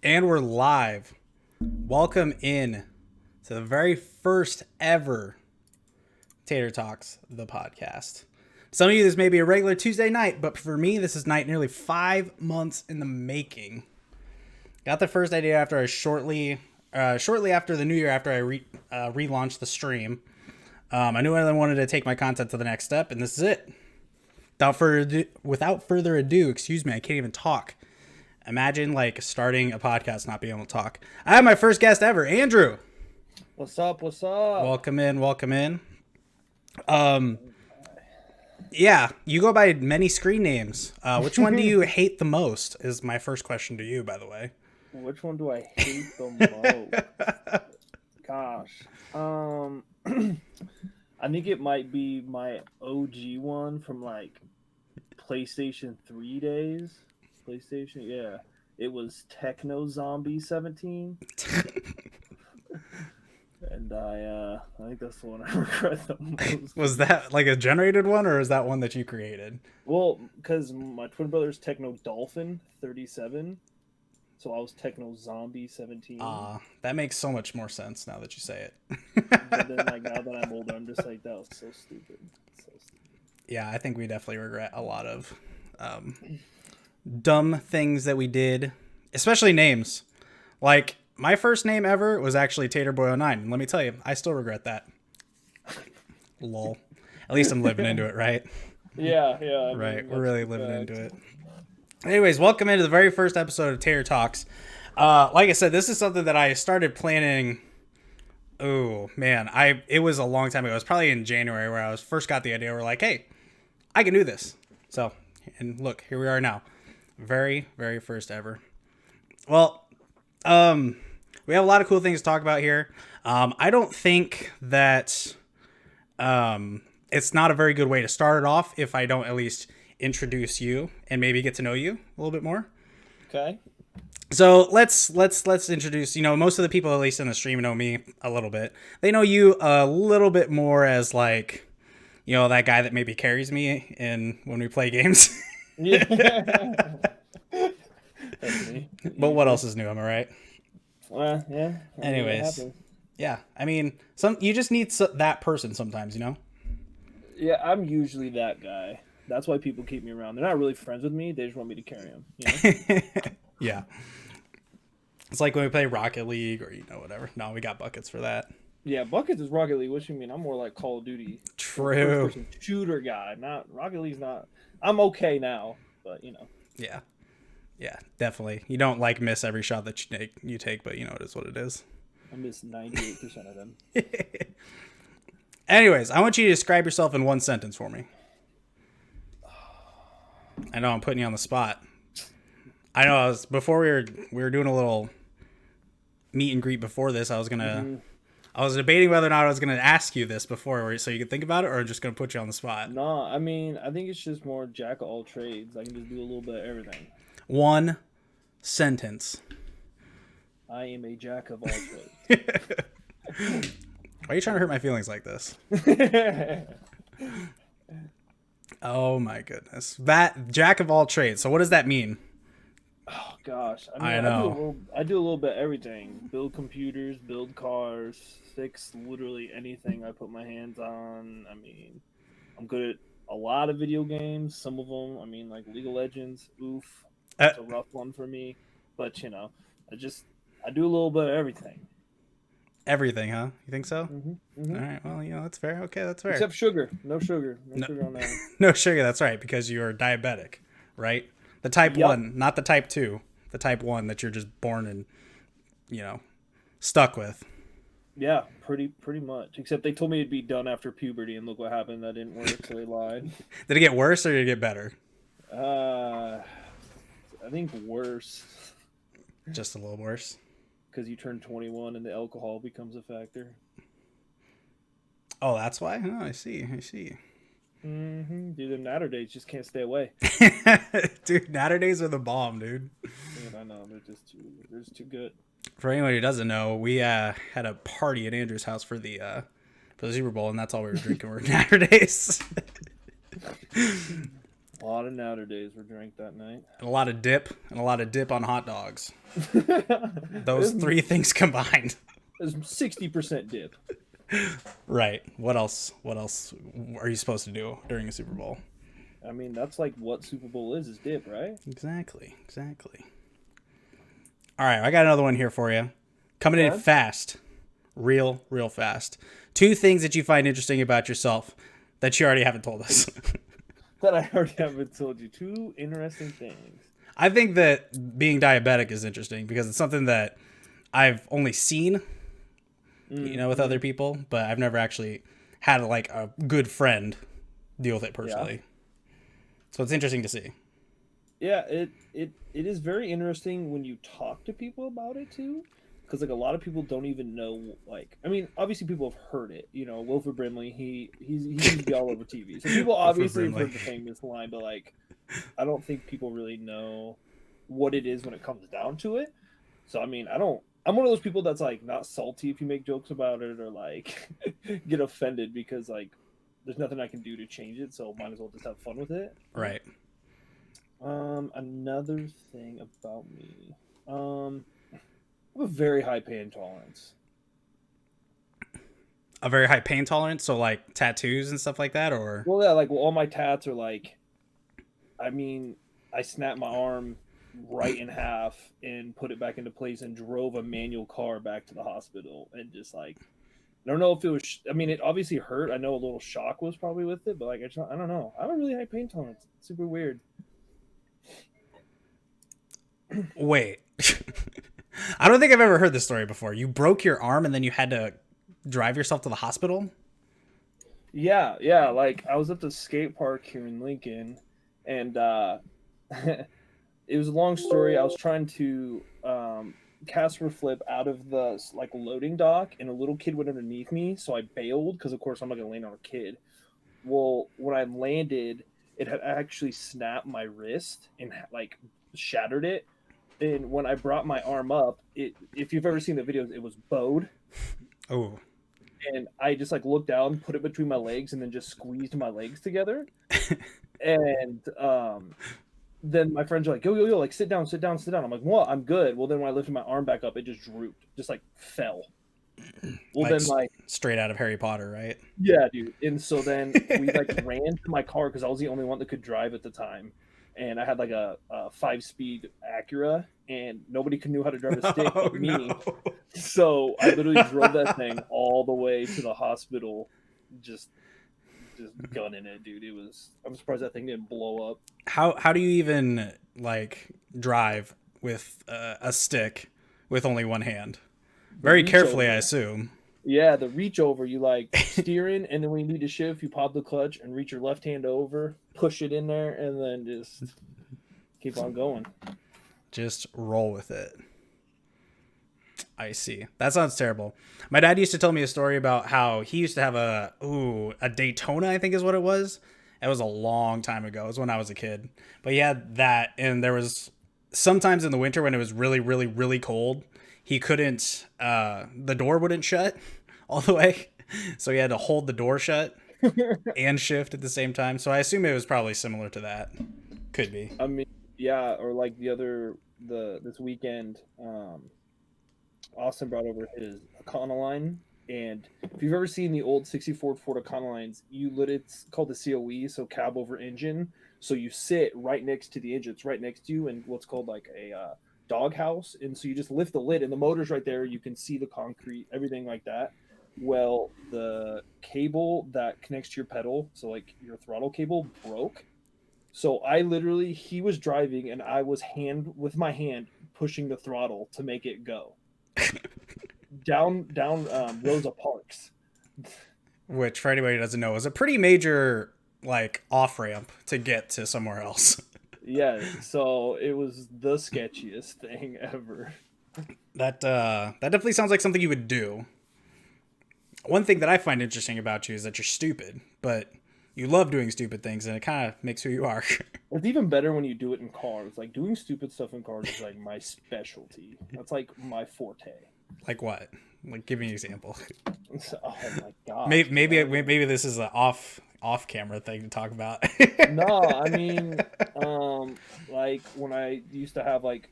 And we're live. Welcome in to the very first ever Tater Talks, the podcast. Some of you, this may be a regular Tuesday night, but for me, this is night nearly 5 months in the making. Got the first idea after I shortly after the new year, after I relaunched the stream. I knew I wanted to take my content to the next step, and this is it. Without further ado, excuse me, I can't even talk. Imagine like starting a podcast not being able to talk. I have my first guest ever, Andrew. What's up? What's up? Welcome in. Yeah, you go by many screen names. Which one do you hate the most? Is my first question to you, by the way. Which one do I hate the most? Gosh, I think it might be my OG one from like PlayStation 3 days. PlayStation, yeah. It was Techno Zombie 17. And I think that's the one I regret the most. Was that like a generated one, or is that one that you created? Well, because my twin brother's Techno Dolphin 37. So I was Techno Zombie 17. That makes so much more sense now that you say it. But then, like, now that I'm older, I'm just like, that was so stupid. Yeah, I think we definitely regret a lot of dumb things that we did, especially names. Like, my first name ever was actually Taterboy09, and let me tell you, I still regret that. Lol. At least I'm living into it, right? Yeah. Right, we're really living into it. Anyways, welcome into the very first episode of Tater Talks. Like I said, this is something that I started planning. Oh man, it was a long time ago. It was probably in January where I first got the idea. We're like, hey, I can do this. So, and look, here we are now. Very, very first ever. Well, we have a lot of cool things to talk about here. I don't think that it's not a very good way to start it off if I don't at least introduce you and maybe get to know you a little bit more. Okay. So let's introduce, most of the people, at least in the stream, know me a little bit. They know you a little bit more as like, that guy that maybe carries me when we play games. Yeah. That's me. But what else is new? Am I right? Yeah. Anyways, yeah. I mean, you just need that person sometimes, Yeah, I'm usually that guy. That's why people keep me around. They're not really friends with me. They just want me to carry them. Yeah. It's like when we play Rocket League or whatever. No, we got buckets for that. Yeah, buckets is Rocket League. What you mean? I'm more like Call of Duty. True. First-person shooter guy. Not Rocket League's not. I'm okay now, but Yeah. Yeah, definitely. You don't like miss every shot that you take, but it is what it is. I miss 98% of them. Anyways, I want you to describe yourself in one sentence for me. I know I'm putting you on the spot. I know before we were doing a little meet and greet before this. I was debating whether or not I was gonna ask you this before, so you could think about it, or just gonna put you on the spot. No, I mean I think it's just more jack of all trades. I can just do a little bit of everything. One sentence. I am a jack of all trades. Why are you trying to hurt my feelings like this? Oh my goodness. That jack of all trades. So what does that mean? Oh gosh. I know. I do a little bit of everything. Build computers, build cars, fix literally anything I put my hands on. I mean, I'm good at a lot of video games. Some of them, like League of Legends. Oof. It's a rough one for me. But I do a little bit of everything. Everything, huh? You think so? Mm-hmm. All right. Well, that's fair. Okay, that's fair. Except sugar. No sugar. No sugar on that one. No sugar. That's right, because you're diabetic, right? The type 1, not the type 2. The type 1 that you're just born and, stuck with. Yeah, pretty much. Except they told me it'd be done after puberty, and look what happened. That didn't work, so they lied. Did it get worse or did it get better? I think worse. Just a little worse. Because you turn 21 and the alcohol becomes a factor. Oh, that's why? Oh, I see. Mm-hmm. Dude, the natter days just can't stay away. Dude, natter days are the bomb, dude. Dude, I know. They're just too good. For anyone who doesn't know, we had a party at Andrew's house for the Super Bowl, and that's all we were drinking were natter days. lot of nowadays were drank that night. And a lot of dip on hot dogs. Those There's three things combined. 60% dip. Right. What else? What else are you supposed to do during a Super Bowl? I mean, that's like what Super Bowl is dip, right? Exactly. Exactly. All right, I got another one here for you. Coming in fast. Real fast. Two things that you find interesting about yourself that you already haven't told us. That I already haven't told you. Two interesting things. I think that being diabetic is interesting because it's something that I've only seen, with other people, but I've never actually had like a good friend deal with it personally. Yeah. So it's interesting to see. Yeah, it is very interesting when you talk to people about it too, because like a lot of people don't even know. Like, I mean, obviously people have heard it. Wilford Brimley, he used to be all over TV, so people obviously have heard the famous line. But like, I don't think people really know what it is when it comes down to it. So I mean, I'm one of those people that's like not salty if you make jokes about it or like get offended because like there's nothing I can do to change it. So might as well just have fun with it. Right. Another thing about me, I have a very high pain tolerance. A very high pain tolerance, so like tattoos and stuff like that, or? Well, yeah, like all my tats are like, I mean, I snapped my arm right in half and put it back into place and drove a manual car back to the hospital and just like, I don't know if it was. I mean, it obviously hurt. I know a little shock was probably with it, but like, I don't know. I have a really high pain tolerance. It's super weird. Wait. I don't think I've ever heard this story before. You broke your arm and then you had to drive yourself to the hospital? Yeah. Like, I was at the skate park here in Lincoln, and it was a long story. I was trying to Casper flip out of the like loading dock, and a little kid went underneath me, so I bailed because, of course, I'm not gonna land on a kid. Well, when I landed, it had actually snapped my wrist and like shattered it. And when I brought my arm up, if you've ever seen the videos, it was bowed. Oh. And I just like looked down, put it between my legs, and then just squeezed my legs together. And then my friends are like, yo, like sit down. I'm like, what? I'm good. Well, then when I lifted my arm back up, it just drooped, just like fell. Well, like, then like straight out of Harry Potter, right? Yeah, dude. And so then we like ran to my car because I was the only one that could drive at the time, and I had like a 5-speed Acura, and nobody knew how to drive a stick but me. No. So I literally drove that thing all the way to the hospital, just gunning it, dude. I'm surprised that thing didn't blow up. How do you even like drive with a stick with only one hand? Very carefully, I assume. Yeah, the reach over, you like steering, and then when you need to shift, you pop the clutch and reach your left hand over, push it in there, and then just keep on going. Just roll with it. I see. That sounds terrible. My dad used to tell me a story about how he used to have a Daytona, I think is what it was. It was a long time ago. It was when I was a kid. But he had that, and there was sometimes in the winter when it was really, really, really cold, he couldn't, the door wouldn't shut all the way. So he had to hold the door shut and shift at the same time. So I assume it was probably similar to that. Could be. I mean, yeah, or like this weekend, Austin brought over his Econoline. And if you've ever seen the old 64 Ford Econolines, it's called the COE, so cab over engine. So you sit right next to the engine. It's right next to you in what's called like a doghouse, and so you just lift the lid and the motor's right there. You can see the concrete, everything like that. Well, the cable that connects to your pedal, so like your throttle cable, broke. So he was driving and I was with my hand pushing the throttle to make it go down Rosa Parks, which for anybody who doesn't know is a pretty major like off ramp to get to somewhere else. Yeah, so it was the sketchiest thing ever. That definitely sounds like something you would do. One thing that I find interesting about you is that you're stupid, but you love doing stupid things, and it kind of makes who you are. It's even better when you do it in cars. Like, doing stupid stuff in cars is like my specialty. That's like my forte. Like what? Like, give me an example. Oh my god. Maybe this is an off off-camera thing to talk about. No, I mean, like when I used to have like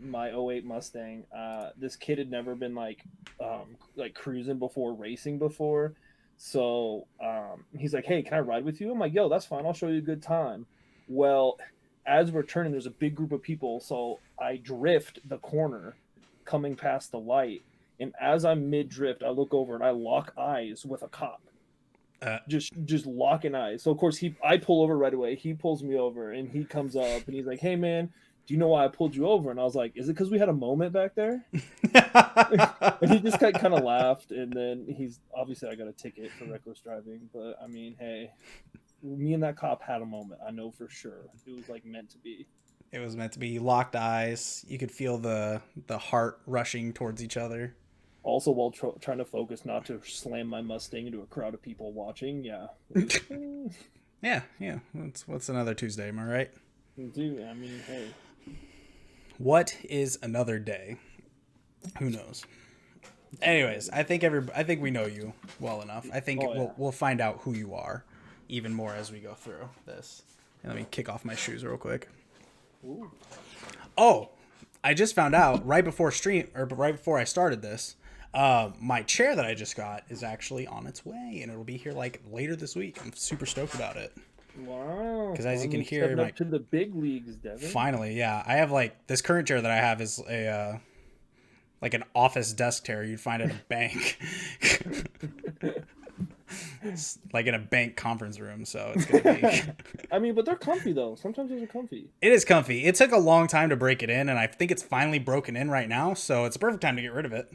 my '08 Mustang, this kid had never been like cruising before, racing before. So he's like, "Hey, can I ride with you?" I'm like, "Yo, that's fine. I'll show you a good time." Well, as we're turning, there's a big group of people, so I drift the corner coming past the light, and as I'm mid drift, I look over and I lock eyes with a cop. uh, Just locking eyes. So of course I pull over right away. He pulls me over and he comes up and he's like, "Hey man, do you know why I pulled you over?" And I was like, "Is it because we had a moment back there?" And he just kind of laughed. And then he's obviously I got a ticket for reckless driving. But I mean, hey, me and that cop had a moment. I know for sure it was like meant to be. It was meant to be. Locked eyes. You could feel the heart rushing towards each other. Also, while trying to focus not to slam my Mustang into a crowd of people watching, yeah. Yeah. What's another Tuesday? Am I right? Dude, I mean, hey. What is another day? Who knows? Anyways, I think we know you well enough. I think we'll find out who you are even more as we go through this. And let me kick off my shoes real quick. Ooh. Oh, I just found out right before I started this. My chair that I just got is actually on its way, and it'll be here like later this week. I'm super stoked about it. Wow! Because as you can hear, up to the big leagues, Devin. Finally, yeah, I have like this current chair that I have is a like an office desk chair you'd find at a bank. It's like in a bank conference room, so it's gonna be. I mean, but they're comfy though. Sometimes those are comfy. It is comfy. It took a long time to break it in, and I think it's finally broken in right now. So it's a perfect time to get rid of it.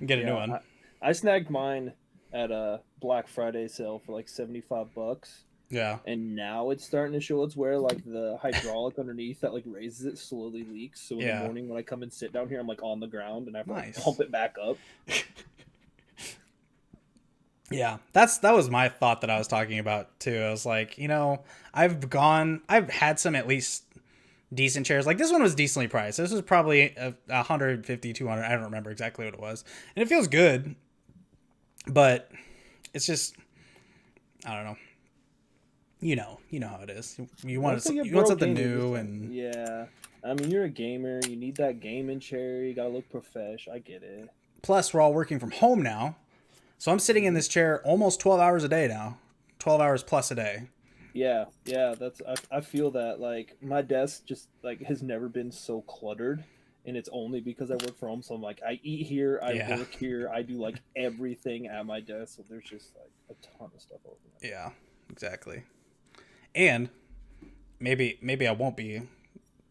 Get a new one. I snagged mine at a Black Friday sale for like $75. Yeah. And now it's starting to show its wear. Like the hydraulic underneath that like raises it slowly leaks. So in the morning when I come and sit down here, I'm like on the ground and I have to like, pump it back up. Yeah, that was my thought that I was talking about too. I was like, I've had some at least decent chairs. Like this one was decently priced. This was probably 150, 200. I don't remember exactly what it was. And it feels good, but it's just, I don't know. You know how it is. You want something new and yeah. I mean, you're a gamer. You need that gaming chair. You gotta look profesh. I get it. Plus, we're all working from home now. So I'm sitting in this chair almost 12 hours a day now. 12 hours plus a day. Yeah, I feel that. Like my desk just like has never been so cluttered, and it's only because I work from home. So I'm like, I eat here, I work here, I do like everything at my desk. So there's just like a ton of stuff over there. Yeah, exactly. And maybe I won't be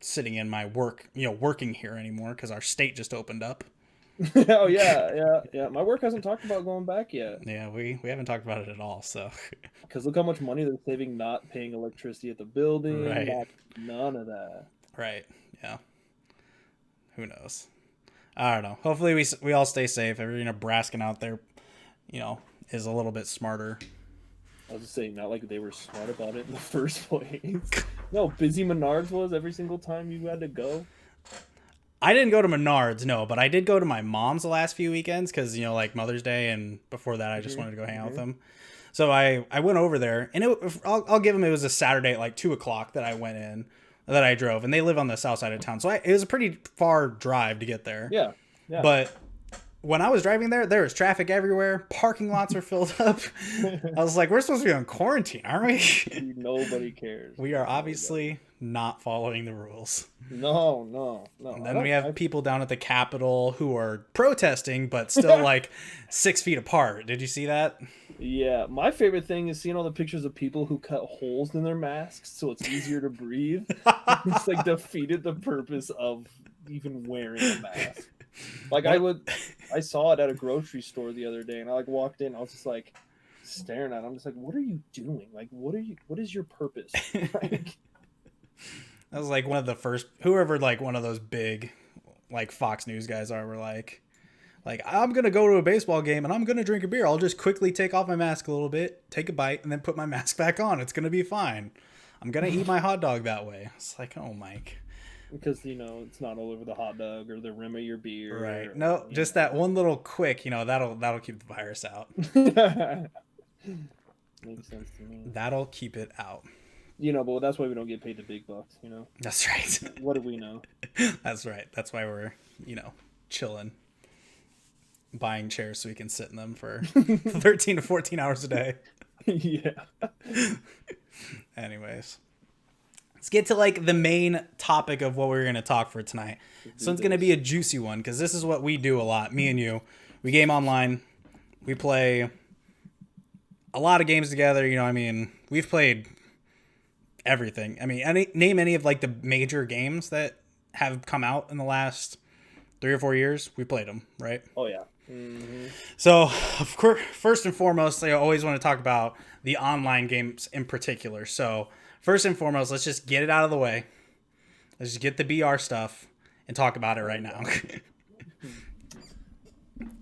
sitting in my working here anymore because our state just opened up. Oh yeah. My work hasn't talked about going back yet. Yeah, we haven't talked about it at all. So, because look how much money they're saving not paying electricity at the building. Right. None of that. Right. Yeah. Who knows? I don't know. Hopefully we all stay safe. Every Nebraskan out there, is a little bit smarter. I was just saying, not like they were smart about it in the first place. No, busy Menards was every single time you had to go. I didn't go to Menards, no, but I did go to my mom's the last few weekends because, like Mother's Day, and before that I just wanted to go hang out with them. So I went over there, and I'll give them, it was a Saturday at like 2 o'clock that I went in, that I drove, and they live on the south side of town. So it was a pretty far drive to get there. Yeah. But when I was driving there was traffic everywhere. Parking lots were filled up. I was like, we're supposed to be on quarantine, aren't we? Nobody cares. We are obviously not following the rules. No. And then we have people down at the Capitol who are protesting, but still like 6 feet apart. Did you see that? Yeah. My favorite thing is seeing all the pictures of people who cut holes in their masks so it's easier to breathe. It's like defeated the purpose of even wearing a mask. Like I saw it at a grocery store the other day, and I like walked in. I was just like staring at it. I'm just like, what are you doing? Like, what is your purpose? Like, that was like one of the first, whoever like one of those big like Fox News guys were like I'm gonna go to a baseball game and I'm gonna drink a beer. I'll just quickly take off my mask a little bit, take a bite, and then put my mask back on. It's gonna be fine. I'm gonna eat my hot dog that way. It's like, oh, Mike. Because it's not all over the hot dog or the rim of your beer. Right. No, just that one little quick. That'll keep the virus out. Makes sense to me. That'll keep it out. But that's why we don't get paid the big bucks. That's right. What do we know? That's right. That's why we're, chilling, buying chairs so we can sit in them for 13 to 14 hours a day. Yeah. Anyways, let's get to like the main topic of what we're going to talk for tonight. So it's going to be a juicy one because this is what we do a lot. Me and you, we game online. We play a lot of games together. We've played everything. Name any of like the major games that have come out in the last 3 or 4 years. We played them, right? Oh yeah. Mm-hmm. So, of course, first and foremost, I always want to talk about the online games in particular. So, first and foremost, let's just get it out of the way. Let's just get the BR stuff and talk about it right now.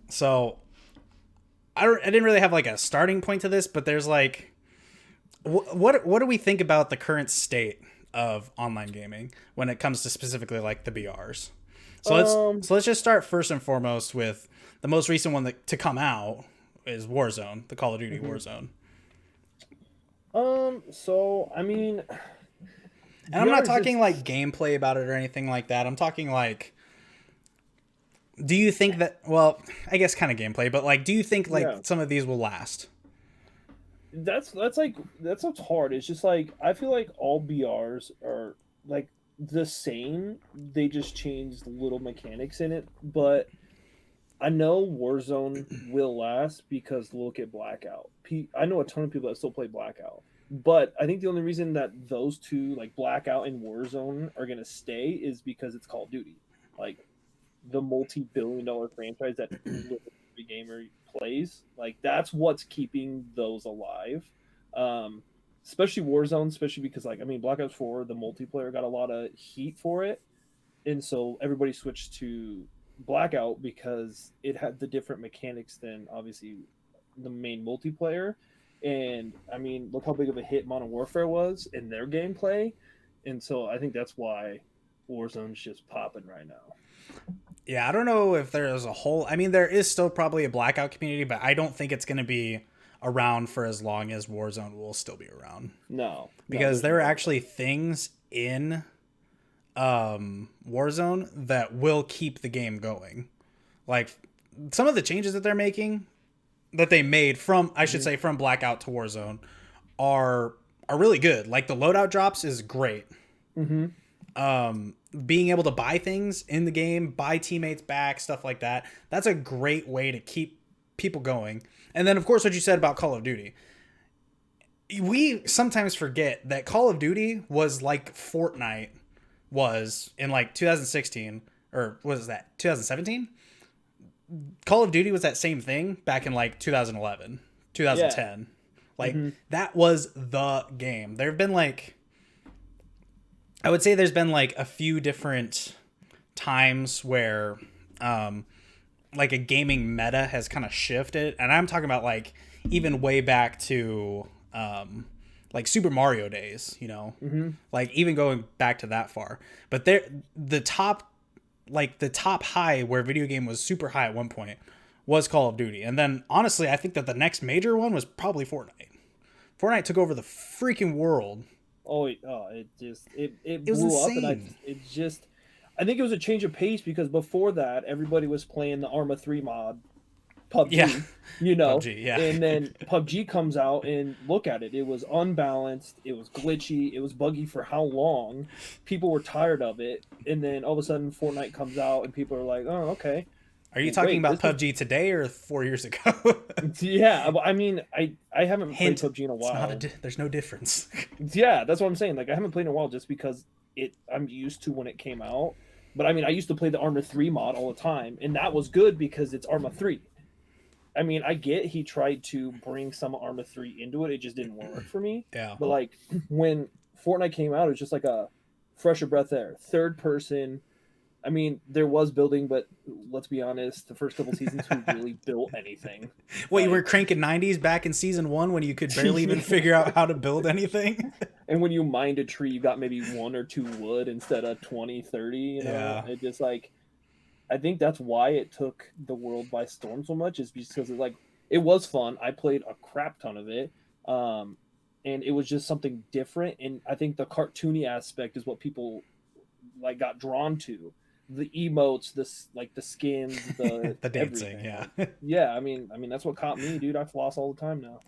So, I didn't really have like a starting point to this, but there's like, what do we think about the current state of online gaming when it comes to specifically like the BRs? So let's just start first and foremost with the most recent one to come out is Warzone, the Call of Duty Warzone. So I mean, and I'm not talking like gameplay about it or anything like that. I'm talking like, do you think that? Well, I guess kind of gameplay, but like, do you think like some of these will last? That's what's hard. It's just like I feel like all BRs are like the same. They just changed little mechanics in it, but I know Warzone will last because look at Blackout. I know a ton of people that still play Blackout, but I think the only reason that those two, like Blackout and Warzone, are gonna stay is because it's Call of Duty, like the multi-billion-dollar franchise that every gamer plays. Like that's what's keeping those alive. Especially Warzone, especially because Black Ops 4, the multiplayer got a lot of heat for it, and so everybody switched to Blackout because it had the different mechanics than obviously the main multiplayer. And look how big of a hit Modern Warfare was in their gameplay, and so I think that's why Warzone's just popping right now. Yeah, I don't know if there's a whole. There is still probably a Blackout community, but I don't think it's going to be around for as long as Warzone will still be around. No, because there are actually things in Warzone that will keep the game going. Like some of the changes that they're making, that they made from, I should say, from Blackout to Warzone, are really good. Like the loadout drops is great. Being able to buy things in the game, buy teammates back, stuff like that. That's a great way to keep people going. And then, of course, what you said about Call of Duty. We sometimes forget that Call of Duty was like Fortnite was in like 2016, or what is that, 2017? Call of Duty was that same thing back in like 2011, 2010. Yeah. Like that was the game. There have been like, I would say there's been like a few different times where like a gaming meta has kind of shifted, and I'm talking about like even way back to like Super Mario days, like even going back to that far. But the top high where video game was super high at one point was Call of Duty, and then honestly I think that the next major one was probably Fortnite. Fortnite took over the freaking world. It blew up, and I think it was a change of pace because before that everybody was playing the Arma 3 mod, PUBG, PUBG, yeah. And then PUBG comes out, and look at it. It was unbalanced. It was glitchy. It was buggy for how long? People were tired of it. And then all of a sudden Fortnite comes out, and people are like, oh, okay. Are you talking about PUBG today or 4 years ago? Yeah, I haven't played PUBG in a while. There's no difference. Yeah, that's what I'm saying. Like, I haven't played in a while just because I'm used to when it came out. But I used to play the Arma 3 mod all the time, and that was good because it's Arma 3. I get he tried to bring some Arma 3 into it. It just didn't work for me. Yeah. But like when Fortnite came out, it was just like a fresher breath air. Third person. There was building, but let's be honest, the first couple seasons who really built anything. Well, you were cranking 90s back in season 1 when you could barely even figure out how to build anything. And when you mined a tree, you got maybe 1 or 2 wood instead of 20, 30, Yeah. It just I think that's why it took the world by storm so much, is because it was fun. I played a crap ton of it. um, and it was just something different. And I think the cartoony aspect is what people like got drawn to. The emotes, this like the skins, the The dancing, everything. yeah. Like, yeah, I mean that's what caught me, dude. I floss all the time now.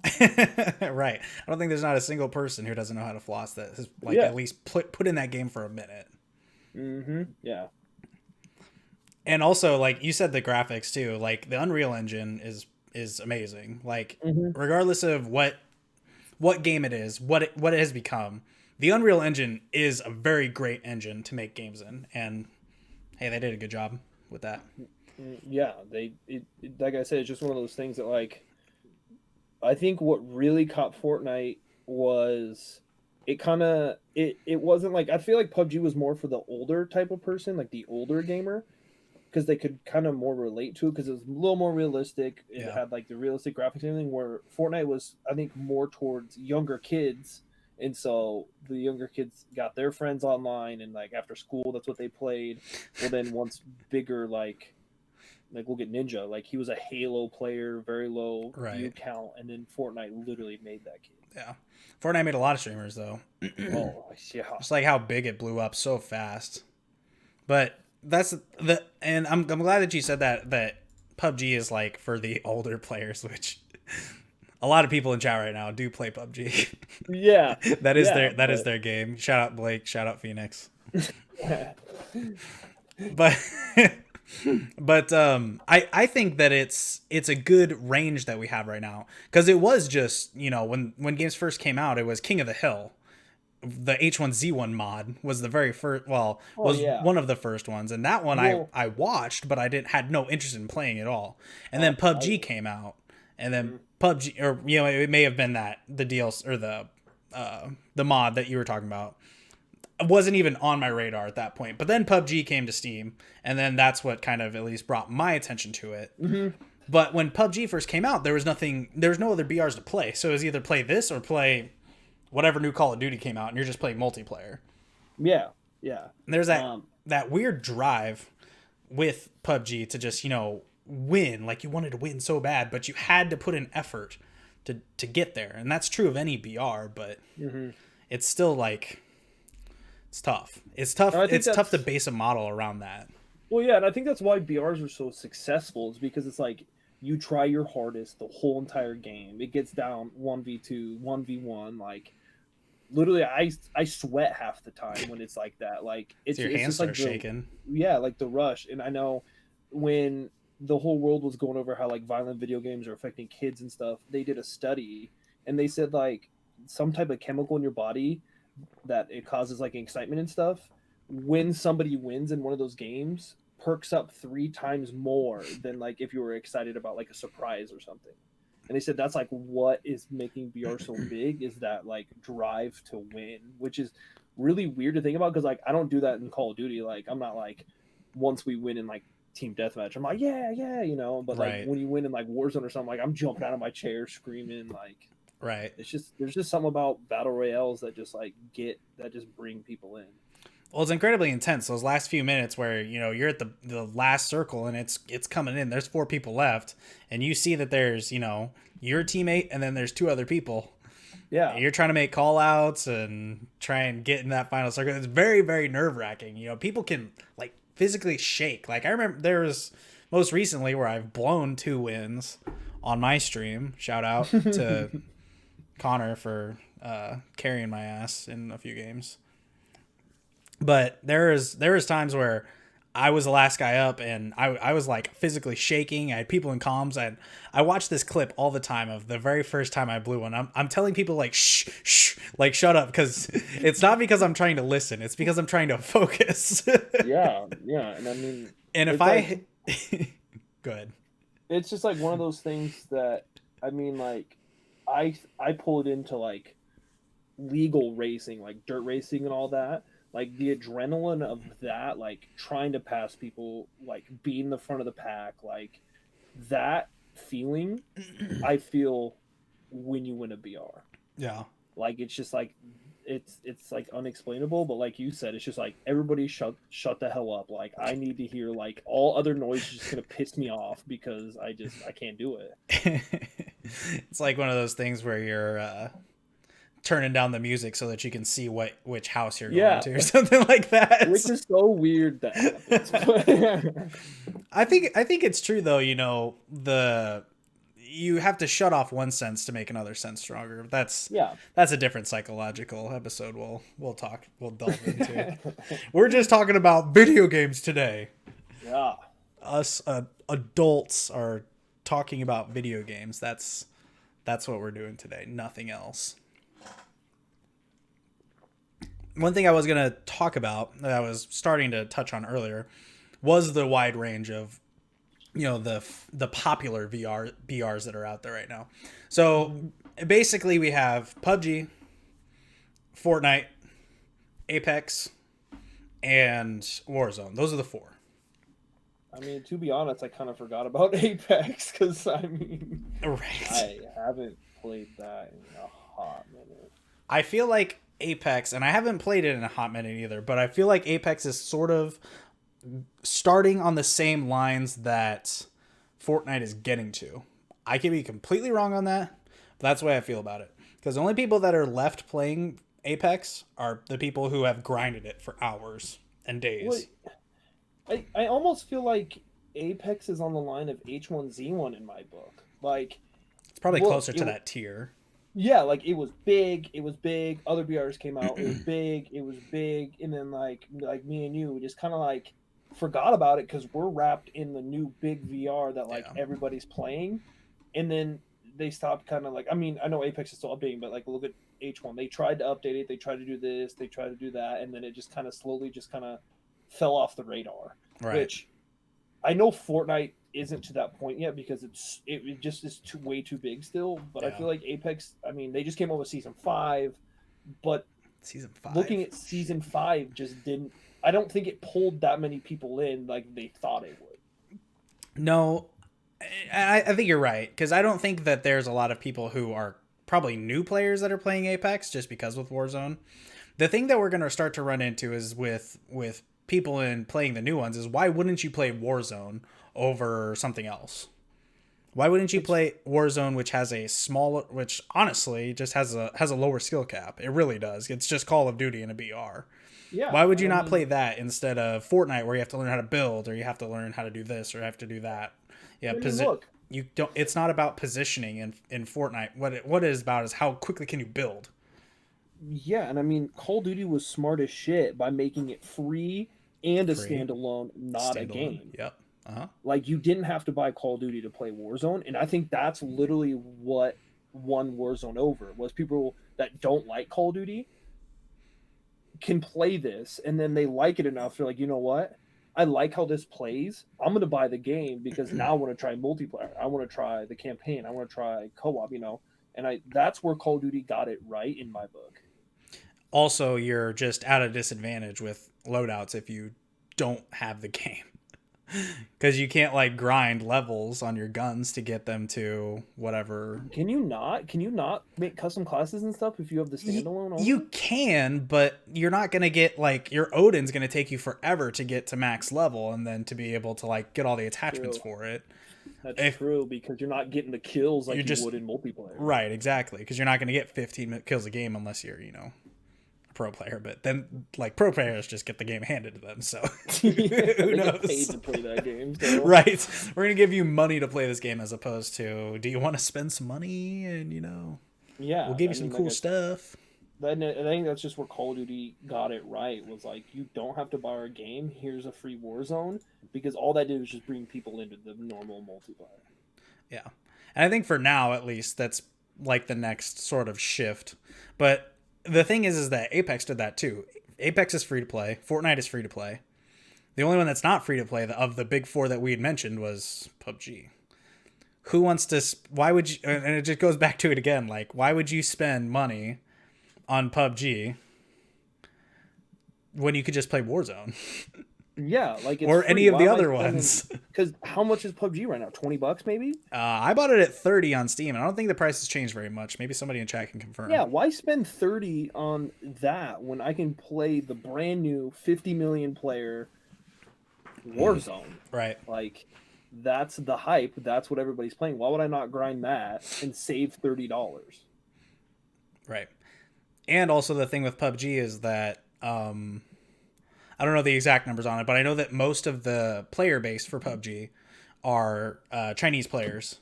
Right. I don't think there's not a single person who doesn't know how to floss that has like Yeah. at least put in that game for a minute. Mm-hmm. Yeah. And also, like you said, the graphics too. Like the Unreal Engine is amazing. Like Mm-hmm. regardless of what game it is, what it has become, the Unreal Engine is a very great engine to make games in. And hey, they did a good job with that. Yeah. Like I said, it's just one of those things that like I think what really caught Fortnite was it wasn't like I feel like PUBG was more for the older type of person, like the older gamer, because they could kind of more relate to it because it was a little more realistic. It Yeah. had like the realistic graphics and everything. Where Fortnite was, I think, more towards younger kids, and so the younger kids got their friends online, and like after school, that's what they played. Well, then once bigger, like look at Ninja, like he was a Halo player, very low view Right. count, and then Fortnite literally made that kid. Yeah. Fortnite made a lot of streamers though. Oh yeah, Just like how big it blew up so fast. But that's the and I'm glad that you said that PUBG is like for the older players, which a lot of people in chat right now do play PUBG. yeah, yeah, That is but their game. Shout out Blake, shout out Phoenix. yeah. But but I think that it's a good range that we have right now because it was just, you know, when games first came out, it was King of the Hill. The H1Z1 mod was the very first, well, Oh was yeah. one of the first ones, and that one Well, I watched, but I didn't had no interest in playing at all. And then I PUBG did. came out, and then Mm, PUBG, or you know, it may have been that the DLC or the mod that you were talking about wasn't even on my radar at that point. But then PUBG came to Steam, and then that's what kind of at least brought my attention to it. mhm. But when PUBG first came out, there was no other BRs to play, so it was either play this or play whatever new Call of Duty came out, and you're just playing multiplayer. Yeah, yeah. And there's Um, that weird drive with PUBG to just, you know, win, like you wanted to win so bad, but you had to put in effort to get there. And that's true of any BR, but mhm. it's still like it's tough. It's tough. And I think It's tough to that's base a model around that. well, yeah, and I think that's why BRs are so successful. Is because it's like you try your hardest the whole entire game. It gets down 1v2, 1v1, like literally I sweat half the time when it's like that. Like So your it's hands just like start the shaking. yeah, like the rush. And I know when the whole world was going over how like violent video games are affecting kids and stuff, they did a study and they said like some type of chemical in your body that it causes like excitement and stuff. When somebody wins in one of those games, perks up 3 times more than like if you were excited about like a surprise or something. And they said that's like what is making VR so big is that like drive to win, which is really weird to think about because like I don't do that in Call of Duty. Like I'm not like once we win in like team deathmatch, I'm like yeah yeah you know. But like Right. when you win in like Warzone or something, like I'm jumping out of my chair screaming like Right. it's just there's just something about battle royales that just like get that just bring people in. Well, it's incredibly intense. Those last few minutes where, you know, you're at the last circle and it's coming in. There's 4 people left, and you see that there's, you know, your teammate and then there's 2 other people. Yeah. You're trying to make call outs and try and get in that final circle. It's very, very nerve wracking. You know, people can like physically shake. Like I remember there was most recently where I've blown 2 wins on my stream. Shout out to Connor for carrying my ass in a few games. But there was times where I was the last guy up and I was like physically shaking. I had people in comms and I watch this clip all the time of the very first time I blew one. I'm telling people like shh, like shut up, because it's not because I'm trying to listen, it's because I'm trying to focus. Yeah, yeah, and I mean, And if it's like I good. it's just like one of those things that I mean, like I pull it into like legal racing, like dirt racing and all that. Like the adrenaline of that, like trying to pass people, like being the front of the pack, like that feeling, I feel when you win a BR. Yeah. Like it's just like it's like unexplainable, but like you said, it's just like everybody shut the hell up. Like I need to hear like all other noise is just gonna piss me off because I can't do it. It's like one of those things where you're turning down the music so that you can see which house you're going Yeah, to or something like that. which is so weird that happens. I think it's true though. You have to shut off one sense to make another sense stronger. Yeah. That's a different psychological episode. We'll delve into. We're just talking about video games today. Yeah. Us adults are talking about video games. That's what we're doing today. Nothing else. One thing I was going to talk about that I was starting to touch on earlier was the wide range of the popular VRs that are out there right now. So basically we have PUBG, Fortnite, Apex, and Warzone. Those are the four. I mean, to be honest, I kind of forgot about Apex because Right. I haven't played that in a hot minute. I feel like Apex, and I haven't played it in a hot minute either, but I feel like Apex is sort of starting on the same lines that Fortnite is getting to. I could be completely wrong on that, but that's the way I feel about it. Because the only people that are left playing Apex are the people who have grinded it for hours and days. Well, I almost feel like Apex is on the line of H1Z1 in my book. Like, It's probably closer to that tier. Yeah, like it was big. Other BRs came out. It was big, and then like me and you just kind of like forgot about it because we're wrapped in the new big VR that like everybody's playing, and then they stopped kind of like. I mean, I know Apex is still updating, but like look at H1. They tried to update it. They tried to do this. They tried to do that, and then it just kind of slowly just kind of fell off the radar. Right. Which I know Fortnite isn't to that point yet because it just is way too big still. But I feel like Apex. I mean, they just came out with season 5, but season 5. Looking at season 5 just didn't. I don't think it pulled that many people in like they thought it would. No, I think you're right because I don't think that there's a lot of people who are probably new players that are playing Apex just because with Warzone. The thing that we're going to start to run into is with people in playing the new ones is why wouldn't you play Warzone over something else? Why wouldn't you play Warzone, which has which honestly just has a lower skill cap? It really does. It's just Call of Duty in a BR. Yeah. Why would you not play that instead of Fortnite, where you have to learn how to build, or you have to learn how to do this, or have to do that? Yeah, look. You don't. It's not about positioning in Fortnite. What it is about is how quickly can you build. Yeah, and I mean, Call of Duty was smart as shit by making it free and a standalone, not a game. Yep. Like you didn't have to buy Call of Duty to play Warzone, and I think that's literally what won Warzone over was people that don't like Call of Duty can play this, and then they like it enough. They're like, you know what? I like how this plays. I'm gonna buy the game because now I want to try multiplayer. I want to try the campaign. I want to try co-op. And that's where Call of Duty got it right in my book. Also, you're just at a disadvantage with loadouts if you don't have the game. Because you can't like grind levels on your guns to get them to whatever. Can you not make custom classes and stuff if you have the standalone only? You can, but you're not going to get like your Odin's going to take you forever to get to max level and then to be able to like get all the attachments for it. That's true because you're not getting the kills like you would in multiplayer. Right, exactly. Because you're not going to get 15 kills a game unless you're, pro player, but then like pro players just get the game handed to them, so who knows? Get paid to play that game, so. Right, we're gonna give you money to play this game as opposed to do you want to spend some money and we'll give you some cool stuff. I think that's just where Call of Duty got it right was like you don't have to buy our game, here's a free Warzone, because all that did was just bring people into the normal multiplayer. Yeah, and I think for now at least that's like the next sort of shift, but the thing is that Apex did that too. Apex is free to play. Fortnite is free to play. The only one that's not free to play of the big four that we had mentioned was PUBG. Who wants to? Why would you? And it just goes back to it again. Like, why would you spend money on PUBG when you could just play Warzone? Yeah, like it's or free. Any of the other ones. Because how much is PUBG right now? $20 maybe? I bought it at $30 on Steam, and I don't think the price has changed very much. Maybe somebody in chat can confirm. Yeah, why spend $30 on that when I can play the brand new 50 million player Warzone? Right. Like, that's the hype. That's what everybody's playing. Why would I not grind that and save $30? Right. And also the thing with PUBG is that I don't know the exact numbers on it, but I know that most of the player base for PUBG are Chinese players.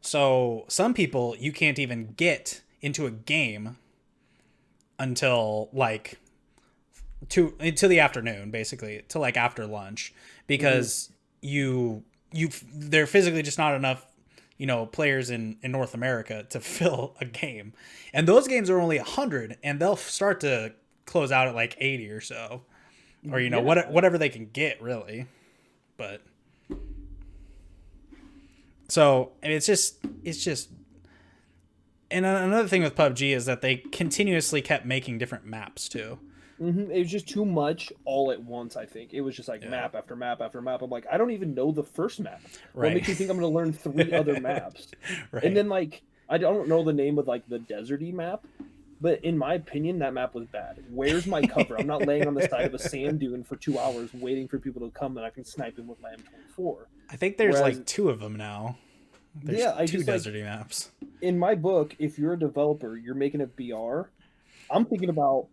So some people you can't even get into a game until like until the afternoon, basically, till like after lunch, because you they're physically just not enough, players in North America to fill a game, and those games are only 100, and they'll start to close out at like 80 or so, or Yeah, whatever they can get really, but so and it's just. And another thing with PUBG is that they continuously kept making different maps too. it was just too much all at once. I think it was just like Yeah. map after map after map. I'm like, I don't even know the first map. What Right. makes me think I'm going to learn three other maps? And Right. then like I don't know the name of like the deserty map, but in my opinion, that map was bad. Where's my cover? I'm not laying on the side of a sand dune for 2 hours waiting for people to come and I can snipe them with my M24. I think there's Whereas, like two of them now. There's yeah, I two just like deserty maps. in my book, if you're a developer, you're making a BR. I'm thinking about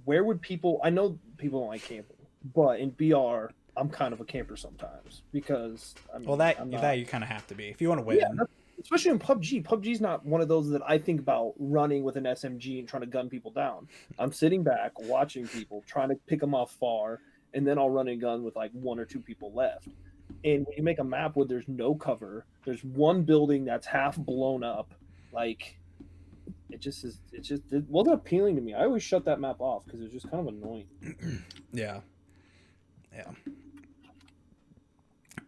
where would people. I know people don't like camping, but in BR, I'm kind of a camper sometimes because I Well, mean that I'm that not. you kind of have to be if you want to Yeah, win. especially in PUBG. PUBG's not one of those that I think about running with an SMG and trying to gun people down. I'm sitting back watching people trying to pick them off far, and then I'll run and gun with like one or two people left. And when you make a map where there's no cover, there's one building that's half blown up, like it wasn't appealing to me. I always shut that map off because it was just kind of annoying. Yeah. Yeah.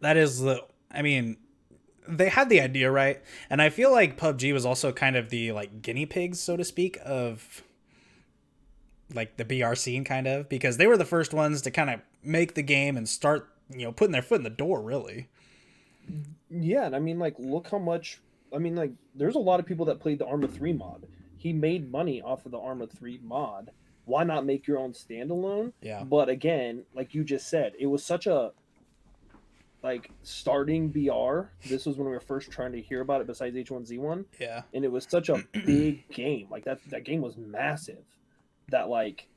That is the. I mean, they had the idea right, and I feel like PUBG was also kind of the like guinea pigs, so to speak, of like the BR scene, kind of, because they were the first ones to kind of make the game and start, putting their foot in the door, really. Yeah, and I mean like look how much I mean like there's a lot of people that played the Arma 3 mod. He made money off of the Arma 3 mod. Why not make your own standalone? Yeah. But again, like you just said, it was such a like starting BR. This was when we were first trying to hear about it besides H1Z1, Yeah. and it was such a big game. Like that game was massive that like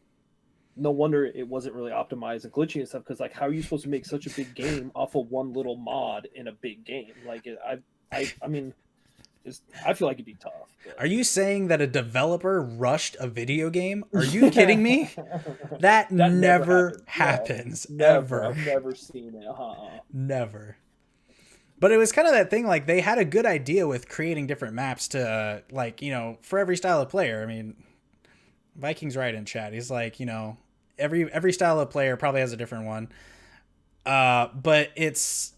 no wonder it wasn't really optimized and glitchy and stuff because like how are you supposed to make such a big game off of one little mod in a big game like I mean I feel like it'd be tough Are you saying that a developer rushed a video game? Are you kidding me? but That that never never happened. No, happens never. ever. I've never seen it. Never. But it was kind of that thing, like they had a good idea with creating different maps to like, for every style of player. I mean, Viking's right in chat. He's like, every style of player probably has a different one. But it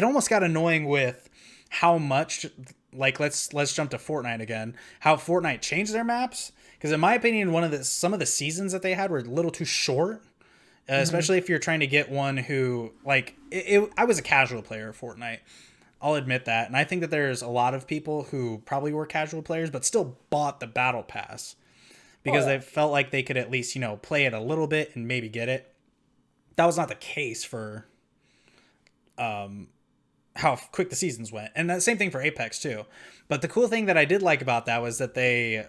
almost got annoying with how much, like, let's jump to Fortnite again. How Fortnite changed their maps, because in my opinion, some of the seasons that they had were a little too short. Mhm. Especially if you're trying to get one who like I was a casual player of Fortnite. I'll admit that, and I think that there's a lot of people who probably were casual players but still bought the battle pass Oh because yeah. they felt like they could at least play it a little bit and maybe get it. That was not the case for how quick the seasons went, and the same thing for Apex too. But the cool thing that I did like about that was that they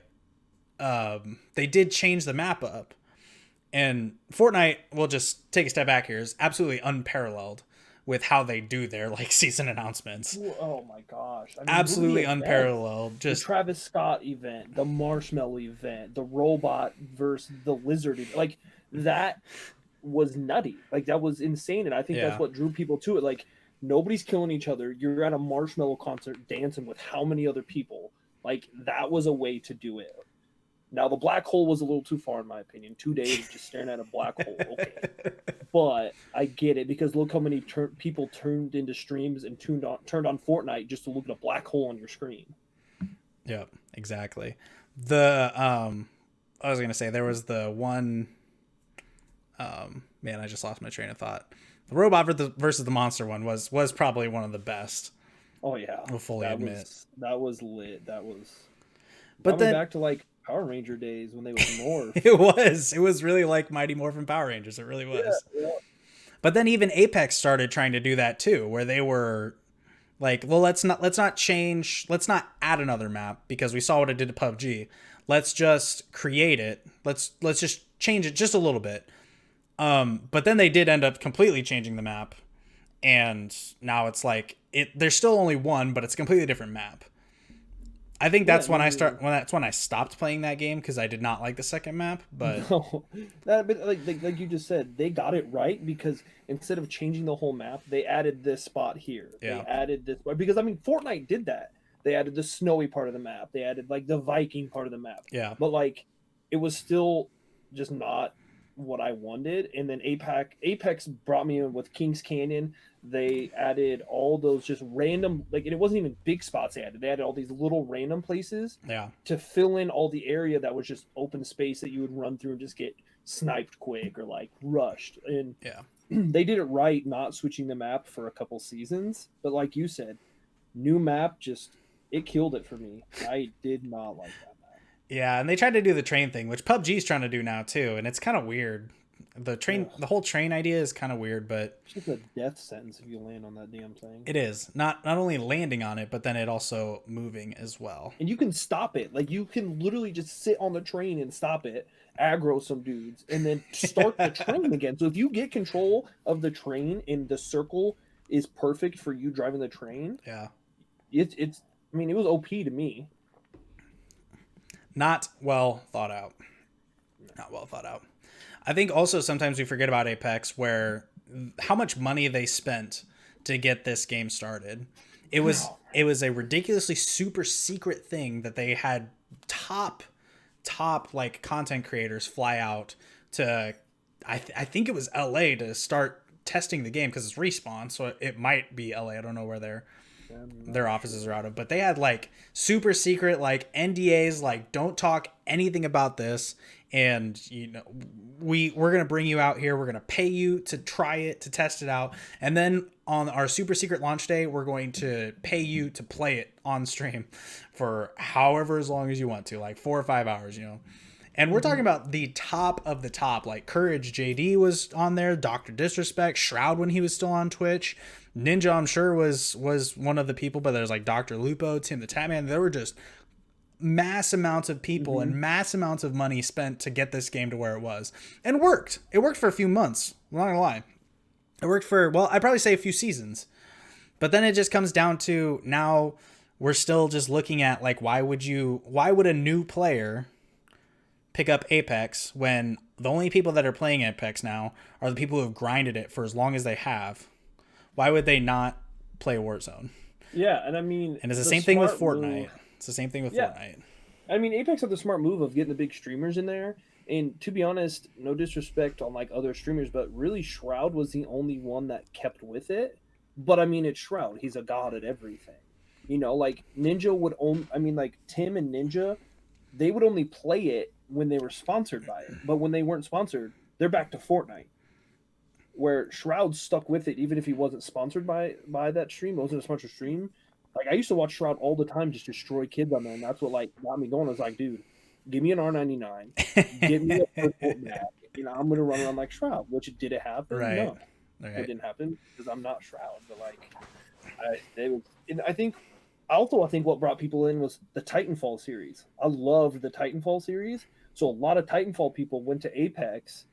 did change the map up. And Fortnite, we'll just take a step back here, is absolutely unparalleled with how they do their like season announcements. Oh my gosh. I mean, look at the Absolutely events. unparalleled. The Just Travis Scott event, the Marshmallow event, the robot versus the lizard event. Like that was nutty. Like that was insane. And I think that's yeah, what drew people to it. Like nobody's killing each other. You're at a Marshmallow concert dancing with how many other people? Like that was a way to do it. Now the black hole was a little too far in my opinion. 2 days of just staring at a black hole. Okay. But I get it because look how many people turned into streams and turned on Fortnite just to look at a black hole on your screen. yeah, exactly. The I was gonna say there was the one. Man, I just lost my train of thought. The robot versus the monster one was probably one of the best. Oh yeah, I'll fully admit. that was lit. That was But brought me then back to like Power Ranger days when they would morph. it was really like Mighty Morphin Power Rangers. It really Yeah, was. yeah. But then even Apex started trying to do that too, where they were like, well, let's not add another map because we saw what it did to PUBG. Let's just create it. Let's just change it just a little bit. But then they did end up completely changing the map, and now it's like there's still only one, but it's a completely different map. I think Yeah, that's I mean, that's when I stopped playing that game because I did not like the second map. But no, but like you just said, they got it right because instead of changing the whole map, they added this spot here. They yeah, added this because I mean, Fortnite did that. They added the snowy part of the map. They added like the Viking part of the map. yeah, But like, it was still just not what I wanted. And then Apex brought me in with Kings Canyon. They added all those just random like, and it wasn't even big spots. They added all these little random places yeah, to fill in all the area that was just open space that you would run through and just get sniped quick or like rushed. And yeah. they did it right, not switching the map for a couple seasons. But like you said, new map just it killed it for me. I did not like that map. Yeah, and they tried to do the train thing, which PUBG's trying to do now too, and it's kind of weird. Ugh. The whole train idea is kind of weird, but It's just a death sentence if you land on that damn thing. it is not only landing on it, but then it also moving as well. And you can stop it. Like you can literally just sit on the train and stop it, aggro some dudes, and then start the train again. So if you get control of the train and the circle is perfect for you driving the train, Yeah, it's I mean, it was OP to me. not well thought out. Not well thought out. I think also sometimes we forget about Apex, where how much money they spent to get this game started. It was a ridiculously super secret thing that they had top like content creators fly out to. I think it was LA to start testing the game because it's Respawn, so it might be LA. I don't know where their offices are out of, but they had like super secret like NDAs, like don't talk anything about this, and we're gonna bring you out here, we're gonna pay you to try it, to test it out, and then on our super secret launch day we're going to pay you to play it on stream for however as long as you want to, like 4 or 5 hours. And we're talking about the top of the top. Like Courage JD was on there, Dr. Disrespect, Shroud when he was still on Twitch. Ninja, I'm sure, was one of the people, but there's like Dr. Lupo, Tim the Tatman. There were just mass amounts of people and mass amounts of money spent to get this game to where it was. And worked. It worked for a few months. I'm not gonna lie. It worked for, well, I'd probably say a few seasons. But then it just comes down to now we're still just looking at like why would a new player pick up Apex when the only people that are playing Apex now are the people who have grinded it for as long as they have? Why would they not play Warzone? Yeah, and I mean, And it's the same thing with smart Fortnite. move. It's the same thing with Yeah, Fortnite. I mean, Apex had the smart move of getting the big streamers in there. And to be honest, no disrespect on like other streamers, but really Shroud was the only one that kept with it. But I mean, it's Shroud. He's a god at everything. Like Ninja would own. I mean, like Tim and Ninja, they would only play it when they were sponsored by it. But when they weren't sponsored, they're back to Fortnite. Where Shroud stuck with it, even if he wasn't sponsored by that stream, it wasn't a sponsored stream. Like I used to watch Shroud all the time, just destroy kids on there, and that's what like got me going. I was like, dude, give me an R99, give me a purple map. I'm gonna run around like Shroud. Which did it happen? Right. No, it Right. didn't happen because I'm not Shroud. But like, and I think what brought people in was the Titanfall series. I loved the Titanfall series, so a lot of Titanfall people went to Apex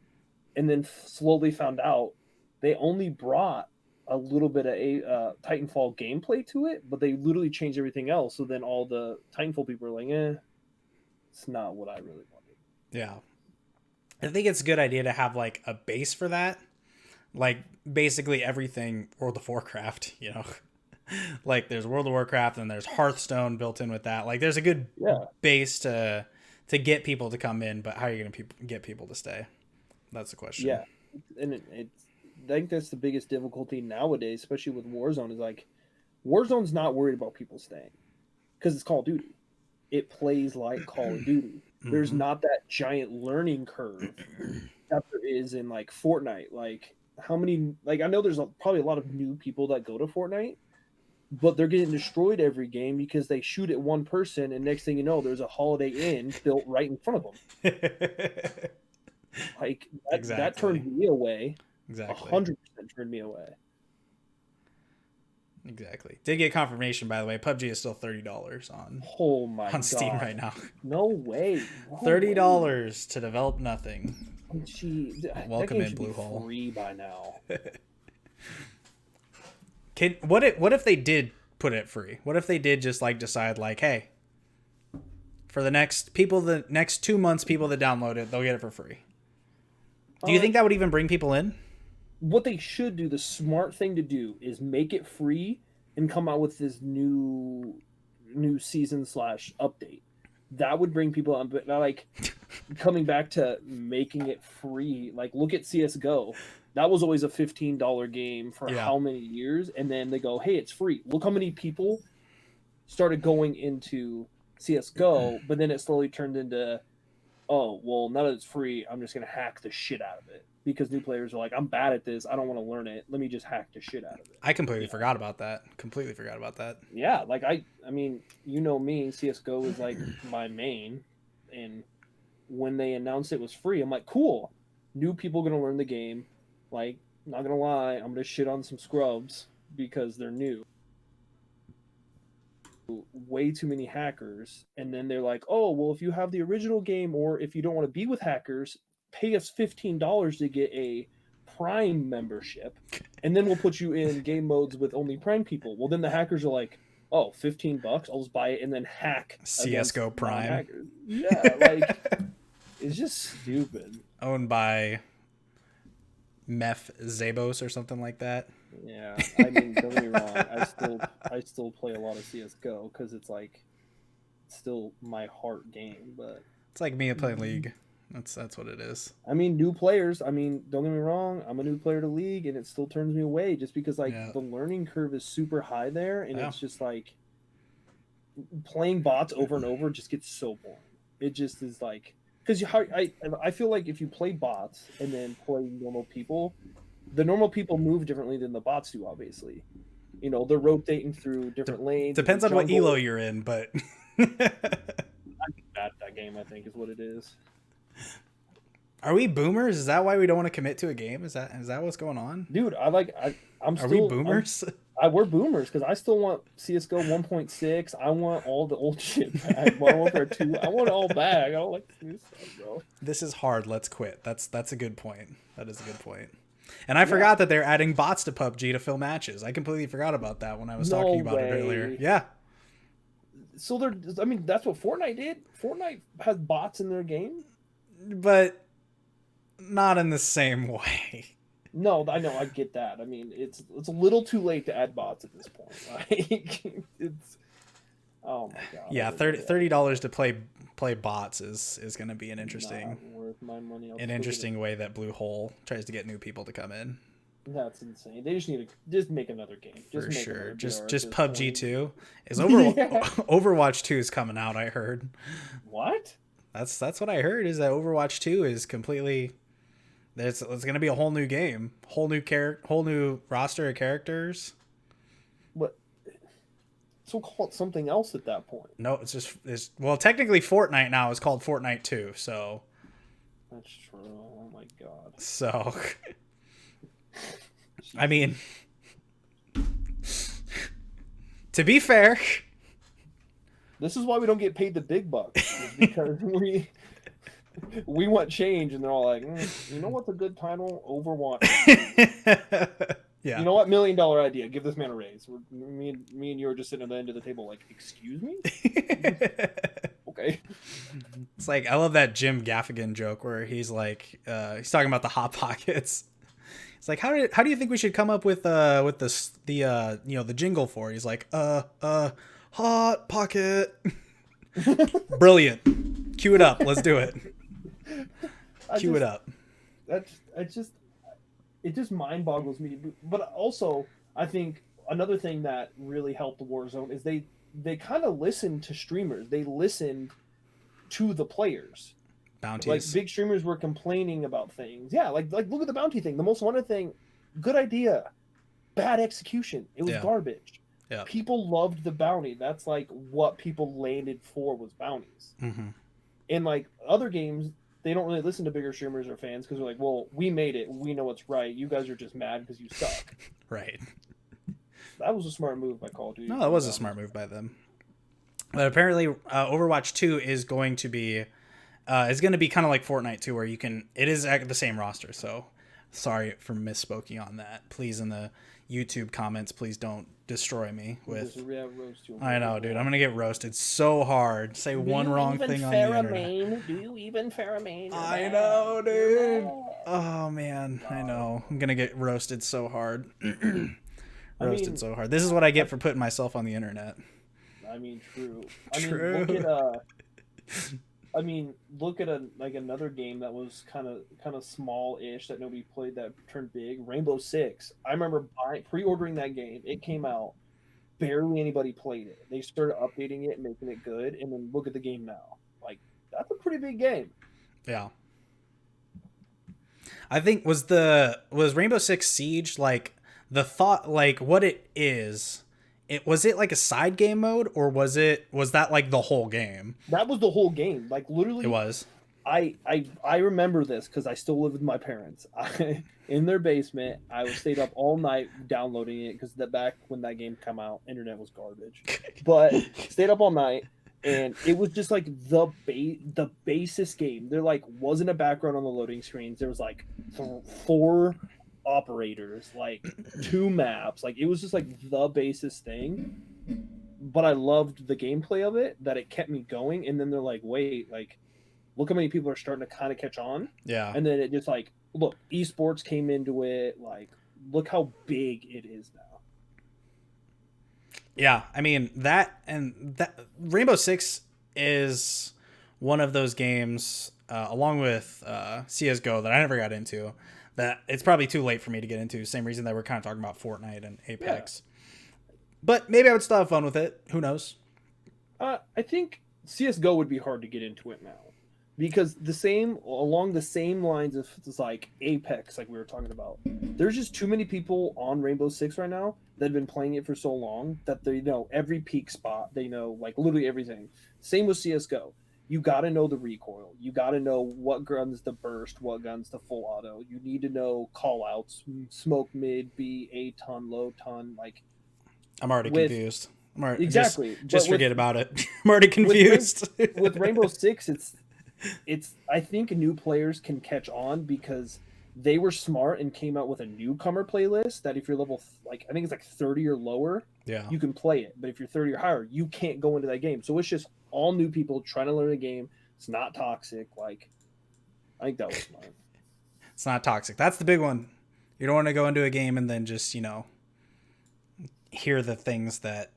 and then slowly found out they only brought a little bit of a Titanfall gameplay to it, but they literally changed everything else. So then all the Titanfall people are like, it's not what I really wanted. Yeah. I think it's a good idea to have like a base for that. Like basically everything World of Warcraft. Like there's World of Warcraft and there's Hearthstone built in with that. Like there's a good Yeah, base to get people to come in, but how are you going to get people to stay? That's the question. yeah, and I think that's the biggest difficulty nowadays, especially with Warzone. Is like Warzone's not worried about people staying because it's Call of Duty. It plays like Call of Duty. There's not that giant learning curve that there is in like Fortnite. Like how many? Like I know there's probably a lot of new people that go to Fortnite, but they're getting destroyed every game because they shoot at one person, and next thing you know, there's a Holiday Inn built right in front of them. Like that Exactly. turned me away. Exactly. 100% turned me away. Exactly. Did get confirmation, by the way. PUBG is still $30 Oh my on Steam god. right now. No way. No way. $30 to develop nothing. That Welcome game in, should be Bluehole. free by now. What if they did put it free? What if they did just like decide like, hey, for the next 2 months, people that download it, they'll get it for free. Do you think that would even bring people in? What they should do, the smart thing to do, is make it free and come out with this new season / update. That would bring people on. But like coming back to making it free, like look at CS:GO. That was always a $15 game for Yeah. how many years, and then they go, "Hey, it's free." Look how many people started going into CS:GO, but then it slowly turned into, oh, well, now that it's free, I'm just going to hack the shit out of it. Because new players are like, I'm bad at this. I don't want to learn it. Let me just hack the shit out of it. I completely forgot about that. Completely forgot about that. Yeah, like I mean, you know me, CS:GO is like my main, and when they announced it was free, I'm like, cool. New people gonna learn the game. Like, not gonna lie, I'm gonna shit on some scrubs because they're new. Way too many hackers, and then they're like, oh well, if you have the original game, or if you don't want to be with hackers, pay us $15 to get a Prime membership, and then we'll put you in game modes with only Prime people. Well, then the hackers are like, oh, $15, I'll just buy it and then hack CS:GO Prime. Yeah, like it's just stupid. Owned by Meth Zabos or something like that. Yeah, I mean, don't get me wrong. I still play a lot of CS:GO because it's like still my heart game, but it's like me playing League. That's what it is. I mean, new players. I mean, don't get me wrong. I'm a new player to League, and it still turns me away just because like the learning curve is super high there, and it's just like playing bots over and over just gets so boring. It just is like because I feel like if you play bots and then play normal people, the normal people move differently than the bots do. Obviously, you know they're rotating through different lanes. Depends on what elo you're in, but I'm bad at that game. I think is what it is. Are we boomers? Is that why we don't want to commit to a game? Is that what's going on? Dude, I'm still. Are we boomers? We're boomers because I still want CS:GO 1.6. I want all the old shit back. Modern Warfare 2. I want it all back. I don't like this new stuff, bro. This is hard. Let's quit. That's a good point. That is a good point. And I forgot that they're adding bots to PUBG to fill matches. I completely forgot about that when I was talking about it earlier. Yeah. So that's what Fortnite did. Fortnite has bots in their game, but not in the same way. No, I know, I get that. I mean, it's a little too late to add bots at this point. Like, it's oh my god. Yeah, $30 to play bots is going to be an interesting, not worth my money. Interesting way that Bluehole tries to get new people to come in. That's insane. They just need to make another game. For sure. Just PUBG 2 is Overwatch 2 is coming out. I heard. What? That's what I heard. Is that Overwatch 2 is completely. It's going to be a whole new game, whole new roster of characters. What? So call it something else at that point. No, it's well, technically Fortnite now is called Fortnite 2, so. That's true. Oh my god. So, I mean, to be fair, this is why we don't get paid the big bucks, because we want change, and they're all like, you know what's a good title? Overwatch. Yeah. You know what? $1 million idea. Give this man a raise. Me and you are just sitting at the end of the table like, excuse me? Okay. It's like, I love that Jim Gaffigan joke where he's like, he's talking about the Hot Pockets. It's like, how do you think we should come up with the jingle for it? He's like, Hot Pocket. Brilliant. Cue it up. Let's do it. Cue it up. It just mind boggles me. But also, I think another thing that really helped Warzone is they kind of listened to streamers. They listened to the players. Bounties. Like big streamers were complaining about things. Yeah, like look at the bounty thing. The most wanted thing, good idea, bad execution. It was garbage. Yeah. People loved the bounty. That's like what people landed for was bounties. Mm-hmm. And like other games, they don't really listen to bigger streamers or fans because they're like, well, we made it, we know what's right. You guys are just mad because you suck. Right. That was a smart move by Call of Duty. No, that was a smart move by them. But apparently, Overwatch 2 is going to be kind of like Fortnite 2, where you can. It is the same roster. So, sorry for misspoking on that. Please, in the YouTube comments, please don't destroy me with. I know, dude. I'm gonna get roasted so hard. Say one wrong thing on the internet. Do you even pheromone? I know, dude. Oh man, I know. I'm gonna get roasted so hard. So hard. This is what I get for putting myself on the internet. I mean, true. True. Look at another game that was kind of small-ish that nobody played that turned big. Rainbow Six. I remember pre-ordering that game. It came out. Barely anybody played it. They started updating it and making it good, and then look at the game now. Like, that's a pretty big game. Yeah. I think was Rainbow Six Siege like the thought, like what it is. Was it like a side game mode, or was that like the whole game? That was the whole game. Like literally, it was. I remember this because I still live with my parents. In their basement, I stayed up all night downloading it because back when that game came out, internet was garbage. But stayed up all night, and it was just like the basest game. There like wasn't a background on the loading screens. There was like 4 operators, like 2 maps. Like it was just like the basest thing. But I loved the gameplay of it, that it kept me going. And then they're like, wait, like look how many people are starting to kind of catch on. Yeah. And then it just like, look, esports came into it. Like, look how big it is now. Yeah, I mean that Rainbow Six is one of those games, along with CS:GO, that I never got into. That it's probably too late for me to get into. Same reason that we're kind of talking about Fortnite and Apex. Yeah. But maybe I would still have fun with it. Who knows? I think CS:GO would be hard to get into it now. Because along the same lines of like Apex, like we were talking about, there's just too many people on Rainbow Six right now that have been playing it for so long that they know every peak spot. They know like literally everything. Same with CS:GO. You got to know the recoil. You got to know what guns to burst, what guns to full auto. You need to know callouts, smoke mid, B, A ton, low ton. Like, I'm already confused. Exactly. Just forget about it. I'm already confused. With Rainbow Six, it's I think new players can catch on because they were smart and came out with a newcomer playlist that if you're level I think it's like 30 or lower, yeah, you can play it. But if you're 30 or higher, you can't go into that game. So it's just all new people trying to learn the game. It's not toxic. Like, I think that was smart. It's not toxic. That's the big one. You don't want to go into a game and then just, hear the things that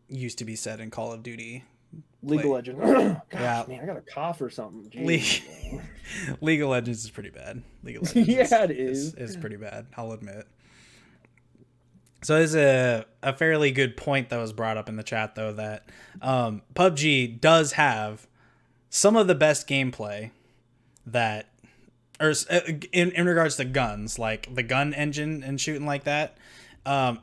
used to be said in Call of Duty. League of Legends. Gosh, yeah. Man, I got a cough or something. League of Legends is pretty bad. League of Legends yeah, it is. Is pretty bad. I'll admit. So there's a fairly good point that was brought up in the chat, though, that PUBG does have some of the best gameplay that, or in regards to guns, like the gun engine and shooting like that, and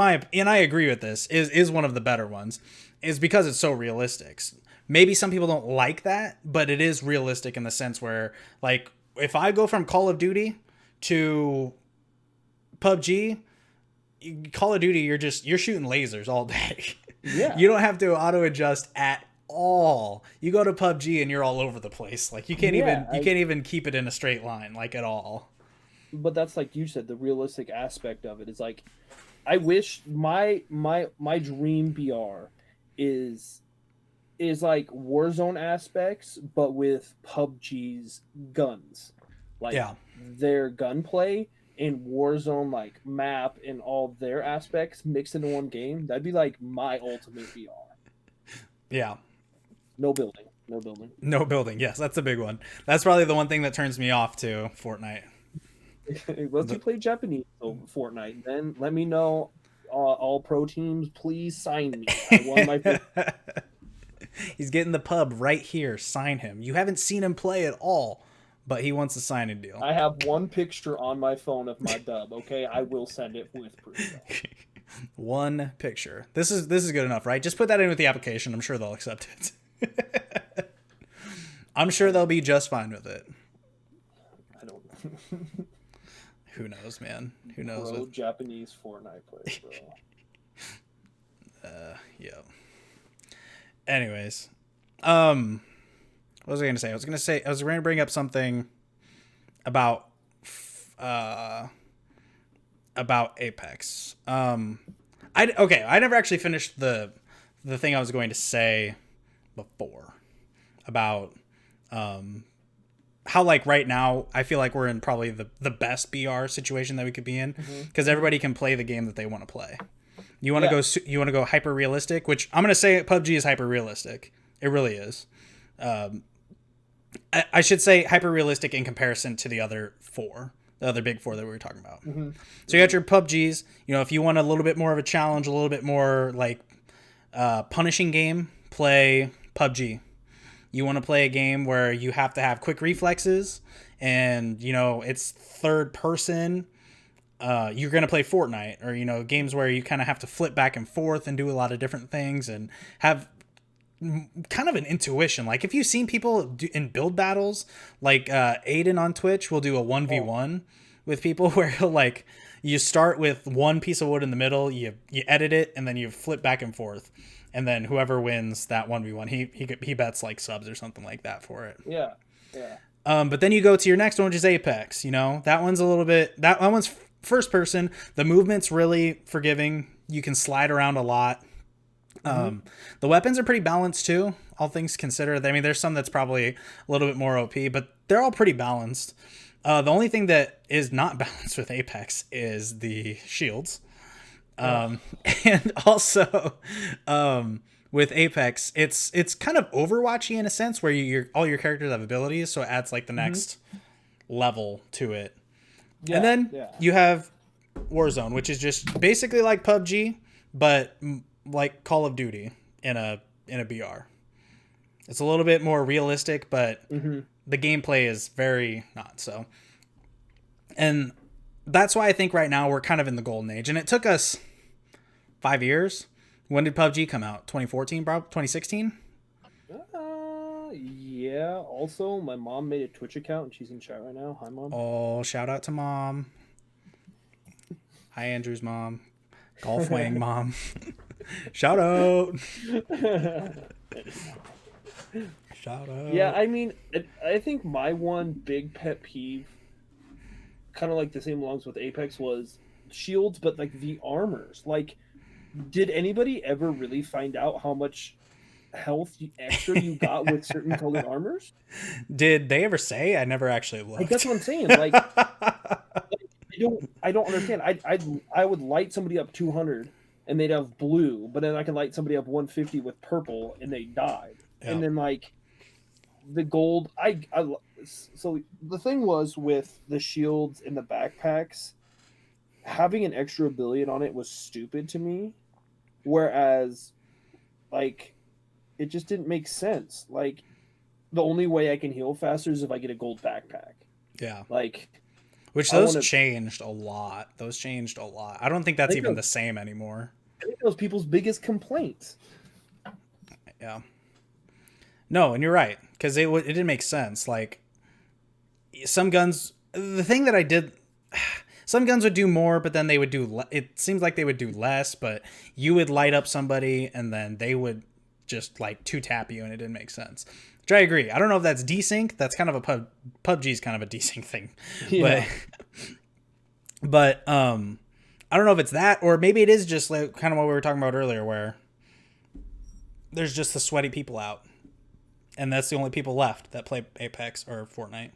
I agree with this, is one of the better ones, is because it's so realistic. Maybe some people don't like that, but it is realistic in the sense where, like, if I go from Call of Duty to PUBG, Call of Duty, you're shooting lasers all day. Yeah. You don't have to auto adjust at all. You go to PUBG and you're all over the place. Like you can't even keep it in a straight line, like, at all. But that's like you said, the realistic aspect of it is like, I wish my dream BR is like Warzone aspects, but with PUBG's guns, like their gunplay and Warzone like map and all their aspects mixed into one game. That'd be like my ultimate VR. Yeah. No building. No building. Yes, that's a big one. That's probably the one thing that turns me off to Fortnite. Let's play Japanese Fortnite. Then let me know. All pro teams, please sign me. I won my. He's getting the pub right here. Sign him. You haven't seen him play at all, but he wants a signing deal. I have one picture on my phone of my dub. Okay, I will send it with proof. One picture. This is good enough, right? Just put that in with the application. I'm sure they'll accept it. I'm sure they'll be just fine with it. Who knows, man? Who knows? Bro, Japanese Fortnite player, bro. Yeah. Anyways, what was I going to say? I was going to bring up something about Apex. I never actually finished the thing I was going to say before about how, like, right now I feel like we're in probably the best BR situation that we could be in, because everybody can play the game that they want to play. You want to go hyper realistic, which I'm going to say PUBG is hyper realistic. It really is. I should say hyper realistic in comparison to the other big four that we were talking about. So you got your PUBGs. You know, if you want a little bit more of a challenge, a little bit more like punishing game, play PUBG. You want to play a game where you have to have quick reflexes and, you know, it's third person. You're going to play Fortnite, or, you know, games where you kind of have to flip back and forth and do a lot of different things and have kind of an intuition. Like, if you've seen people in build battles, like Aiden on Twitch will do a 1v1 with people where he'll, like, you start with one piece of wood in the middle, you edit it, and then you flip back and forth. And then whoever wins that 1v1, he bets like subs or something like that for it. Yeah. But then you go to your next one, which is Apex. You know, that one's that one's first person. The movement's really forgiving. You can slide around a lot. The weapons are pretty balanced too, all things considered. I mean, there's some that's probably a little bit more OP, but they're all pretty balanced. The only thing that is not balanced with Apex is the shields. And also, with Apex, it's kind of Overwatchy in a sense, where all your characters have abilities, so it adds like the next level to it. Yeah, and then you have Warzone, which is just basically like PUBG, but like Call of Duty in a BR. It's a little bit more realistic, but the gameplay is very not so. And that's why I think right now we're kind of in the golden age. And it took us 5 years. When did PUBG come out? 2014, bro? 2016? Yeah. Also, my mom made a Twitch account and she's in chat right now. Hi, Mom. Oh, shout out to Mom. Hi, Andrew's mom. Golf Wang Mom. Shout out. Shout out. Yeah, I mean, I think my one big pet peeve, kind of like the same alongs with Apex, was shields, but like the armors. Like, did anybody ever really find out how much health extra you got with certain colored armors? Did they ever say? I never actually looked. Like, that's what I'm saying. Like, I don't understand. I would light somebody up 200 and they'd have blue, but then I can light somebody up 150 with purple and they died. Yeah. And then like the gold, so the thing was with the shields and the backpacks, having an extra ability on it was stupid to me. Whereas, like, it just didn't make sense. Like, the only way I can heal faster is if I get a gold backpack. Yeah. Like, which those changed a lot. Those changed a lot. I don't think that's even the same anymore. I think that was people's biggest complaints. Yeah. No, and you're right, because it didn't make sense. Like, some guns, the thing that I did. Some guns would do more, but then they would do... It seems like they would do less, but you would light up somebody, and then they would just, like, two-tap you, and it didn't make sense. Which I agree. I don't know if that's desync. That's kind of a... PUBG's kind of a desync thing. Yeah. But I don't know if it's that, or maybe it is just like kind of what we were talking about earlier, where there's just the sweaty people out. And that's the only people left that play Apex or Fortnite.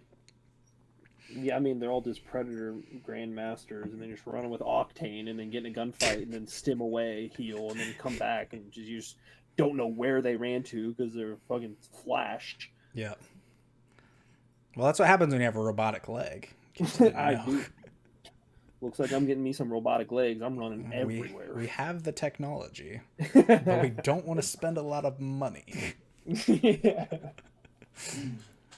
Yeah, I mean, they're all just Predator Grandmasters, and then just running with Octane, and then getting a gunfight, and then stim away, heal, and then come back, and you just don't know where they ran to because they're fucking flashed. Yeah. Well, that's what happens when you have a robotic leg. I do. Looks like I'm getting me some robotic legs. I'm running everywhere. We have the technology, but we don't want to spend a lot of money. Yeah.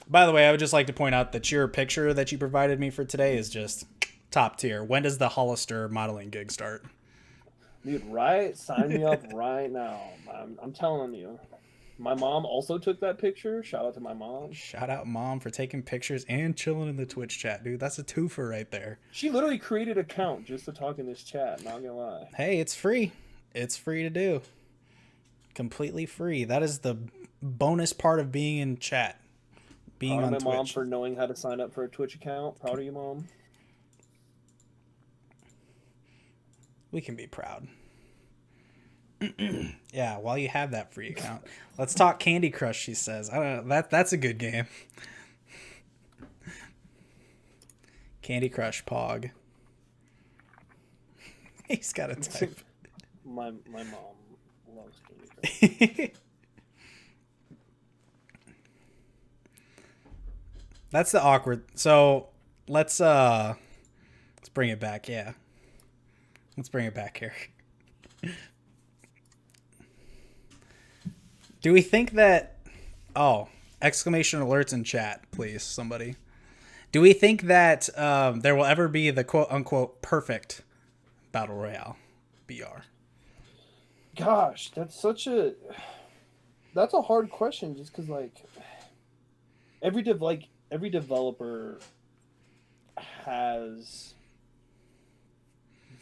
By the way, I would just like to point out that your picture that you provided me for today is just top tier. When does the Hollister modeling gig start? Dude, right? Sign me up right now. I'm telling you. My mom also took that picture. Shout out to my mom. Shout out mom for taking pictures and chilling in the Twitch chat, dude. That's a twofer right there. She literally created an account just to talk in this chat, not gonna lie. Hey, it's free. It's free to do. Completely free. That is the bonus part of being in chat. Being Proud on of my mom Twitch. for knowing how to sign up for a Twitch account. Proud of you, Mom. We can be proud. Yeah, while you have that free account, let's talk Candy Crush. She says, "I don't know. That's a good game." Candy Crush Pog. He's got a type. My mom loves Candy Crush. That's the awkward. So let's bring it back. Yeah, let's bring it back here. Do we think that... Oh, exclamation alerts in chat, please, somebody. Do we think that there will ever be the quote-unquote perfect Battle Royale BR? Gosh, that's a hard question just because, like, every developer has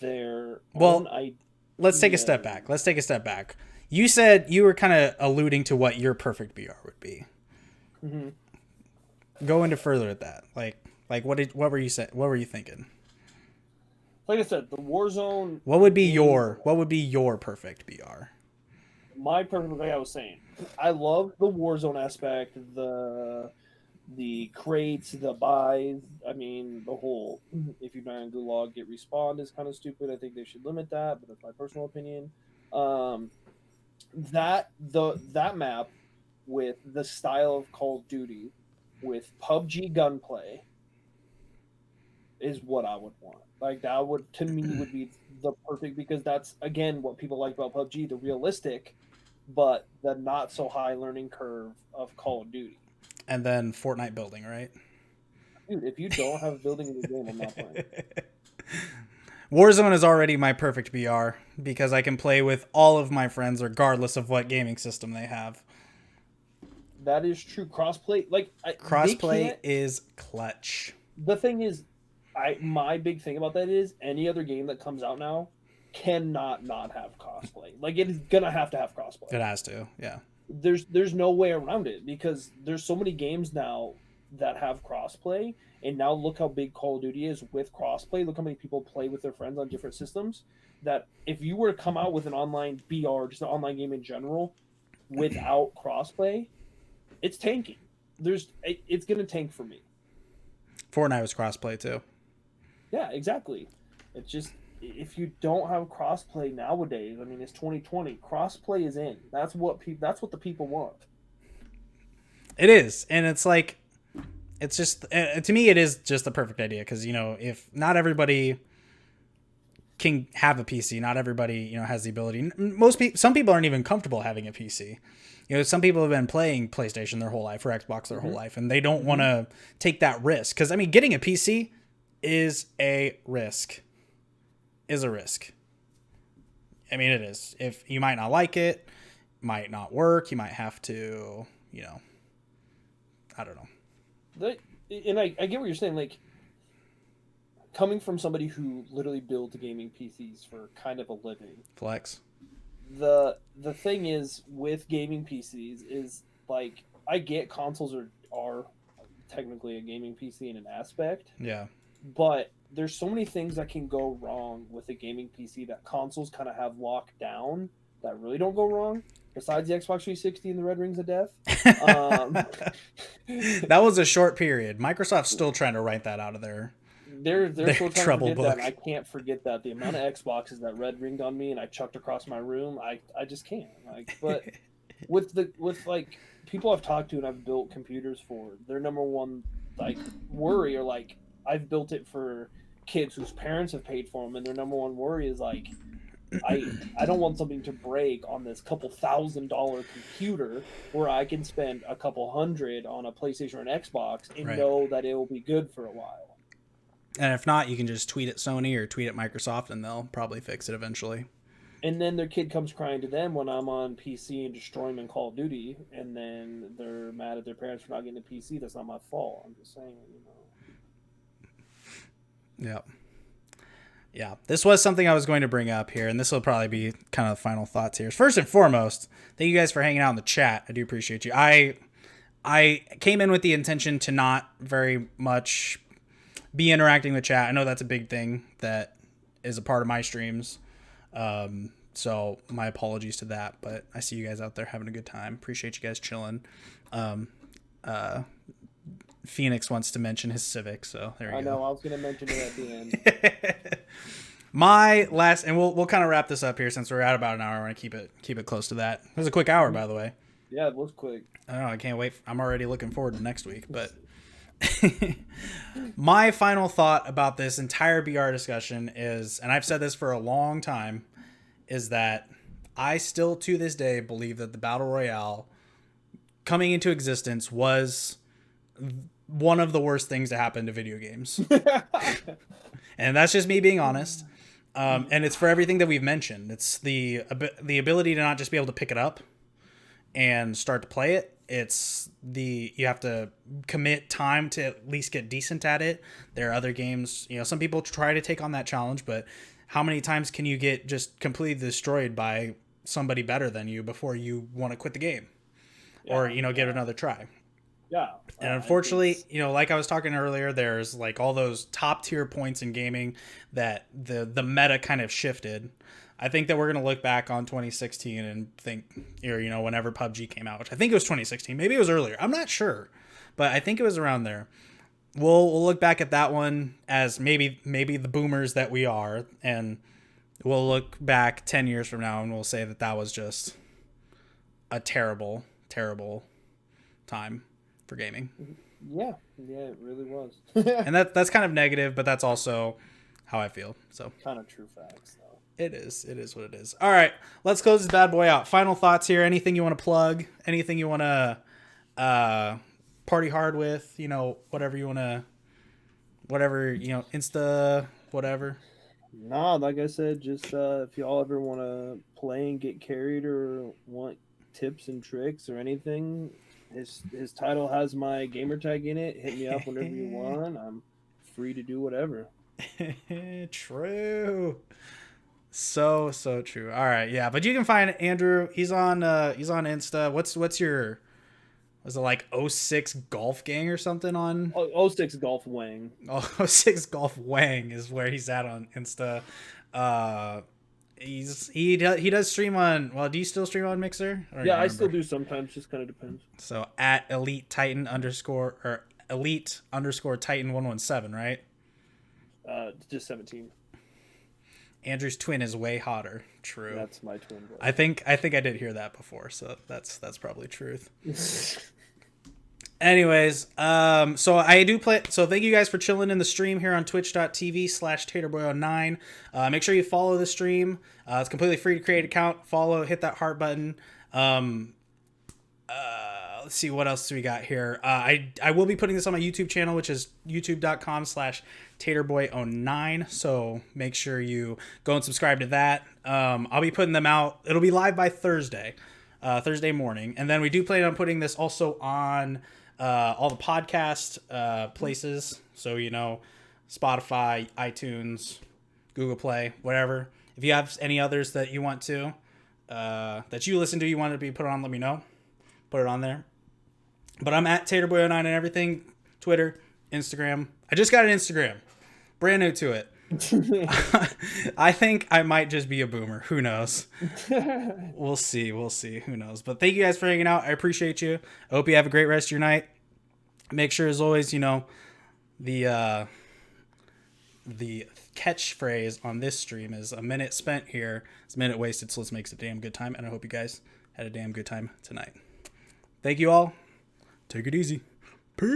their own idea. Let's take a step back. You said you were kind of alluding to what your perfect BR would be. Mm-hmm. Go into further at that. Like what were you saying? What were you thinking? Like I said, the Warzone. What would be your perfect BR? My perfect, like I was saying, I love the Warzone aspect, the crates, the buys. I mean, the whole if you die on Gulag, get respawned is kind of stupid. I think they should limit that, but that's my personal opinion. That map with the style of Call of Duty with PUBG gunplay is what I would want. Like that would to me would be the perfect, because that's again what people like about PUBG, the realistic but the not so high learning curve of Call of Duty. And then Fortnite building, right? Dude, if you don't have building in the game, I'm not playing. Warzone is already my perfect BR because I can play with all of my friends regardless of what gaming system they have. That is true. Crossplay, like crossplay is clutch. The thing is, my big thing about that is any other game that comes out now cannot not have crossplay. Like it is gonna have to have crossplay. It has to, yeah. There's no way around it because there's so many games now that have crossplay, and now look how big Call of Duty is with crossplay. Look how many people play with their friends on different systems. That if you were to come out with an online BR, just an online game in general, without crossplay, it's tanking. It's gonna tank for me. Fortnite was crossplay too. Yeah, exactly. It's just if you don't have crossplay nowadays, I mean, it's 2020. Crossplay is in. That's what the people want. It is, and it's like, it's just to me, it is just the perfect idea because if not everybody can have a PC, not everybody has the ability. Some people aren't even comfortable having a PC. Some people have been playing PlayStation their whole life or Xbox their whole life, and they don't want to take that risk because getting a PC is a risk. Is a risk. I mean, it is. If you might not like it, might not work, you might have to, I don't know. And I get what you're saying. Like, coming from somebody who literally builds gaming PCs for kind of a living. Flex. The thing is with gaming PCs is like I get consoles are technically a gaming PC in an aspect. Yeah. But there's so many things that can go wrong with a gaming PC that consoles kind of have locked down that really don't go wrong. Besides the Xbox 360 and the Red Rings of Death. That was a short period. Microsoft's still trying to write that out of their still trying trouble to forget book. that. I can't forget that. The amount of Xboxes that Red Ringed on me and I chucked across my room, I just can't. But with like people I've talked to and I've built computers for, their number one worry, or I've built it for kids whose parents have paid for them, and their number one worry is I don't want something to break on this couple $1,000 computer where I can spend a couple $100 on a PlayStation or an Xbox and know that it will be good for a while. And if not, you can just tweet at Sony or tweet at Microsoft, and they'll probably fix it eventually. And then their kid comes crying to them when I'm on PC and destroying them in Call of Duty, and then they're mad at their parents for not getting a PC. That's not my fault. I'm just saying, you know. Yeah. Yeah, this was something I was going to bring up here, and this will probably be kind of the final thoughts here. First and foremost, thank you guys for hanging out in the chat. I do appreciate you. I came in with the intention to not very much be interacting with chat. I know that's a big thing that is a part of my streams. So my apologies to that, but I see you guys out there having a good time. Appreciate you guys chilling. Phoenix wants to mention his Civic, so there you go. I know. I was going to mention it at the end. My last, and we'll kind of wrap this up here since we're at about an hour. I want to keep it close to that. It was a quick hour, by the way. Yeah, it was quick. I don't know. I can't wait. I'm already looking forward to next week. But my final thought about this entire BR discussion is, and I've said this for a long time, is that I still to this day believe that the Battle Royale coming into existence was one of the worst things to happen to video games. And that's just me being honest. And it's for everything that we've mentioned. It's the ability to not just be able to pick it up and start to play it. It's you have to commit time to at least get decent at it. There are other games, some people try to take on that challenge, but how many times can you get just completely destroyed by somebody better than you before you want to quit the game? Yeah, or, give it another try. Yeah. And unfortunately, like I was talking earlier, there's like all those top tier points in gaming that the meta kind of shifted. I think that we're going to look back on 2016 and think, whenever PUBG came out, which I think it was 2016, maybe it was earlier. I'm not sure, but I think it was around there. We'll look back at that one as maybe the boomers that we are, and we'll look back 10 years from now and we'll say that was just a terrible, terrible time for gaming. Yeah, it really was. And that's kind of negative, but that's also how I feel. So kind of true facts, though. It is what it is. All right, let's close this bad boy out. Final thoughts here. Anything you want to plug? Anything you want to party hard with? Whatever you want to, Insta, whatever. Nah, like I said, just if y'all ever want to play and get carried or want tips and tricks or anything, his title has my gamer tag in it. Hit me up whenever you want. I'm free to do whatever. True. So true. All right, yeah, but you can find Andrew. He's on Insta. What's your, was it like 06 Golf Gang or something on? 06 Golf Wang. 06 Golf Wang is where he's at on Insta. He does stream on. Well, do you still stream on Mixer? Yeah, I still do sometimes. Just kind of depends. So at Elite Titan _ Elite _ Titan 117, right? Just 17. Andrew's twin is way hotter. True. That's my twin brother. I think I did hear that before, so that's probably truth. Anyways, so I do play. So thank you guys for chilling in the stream here on twitch.tv/taterboy09. Make sure you follow the stream. It's completely free to create an account. Follow, hit that heart button. Let's see, what else do we got here? I will be putting this on my YouTube channel, which is youtube.com/taterboy09. So make sure you go and subscribe to that. I'll be putting them out. It'll be live by Thursday morning. And then we do plan on putting this also on all the podcast places. So, Spotify, iTunes, Google Play, whatever. If you have any others that you want to, that you listen to, you want to be put on, let me know. Put it on there. But I'm at TaterBoy09 and everything. Twitter, Instagram. I just got an Instagram. Brand new to it. I think I might just be a boomer. Who knows? We'll see. Who knows? But thank you guys for hanging out. I appreciate you. I hope you have a great rest of your night. Make sure, as always, the catchphrase on this stream is a minute spent here. It's a minute wasted, so let's make it a damn good time. And I hope you guys had a damn good time tonight. Thank you all. Take it easy. Peace.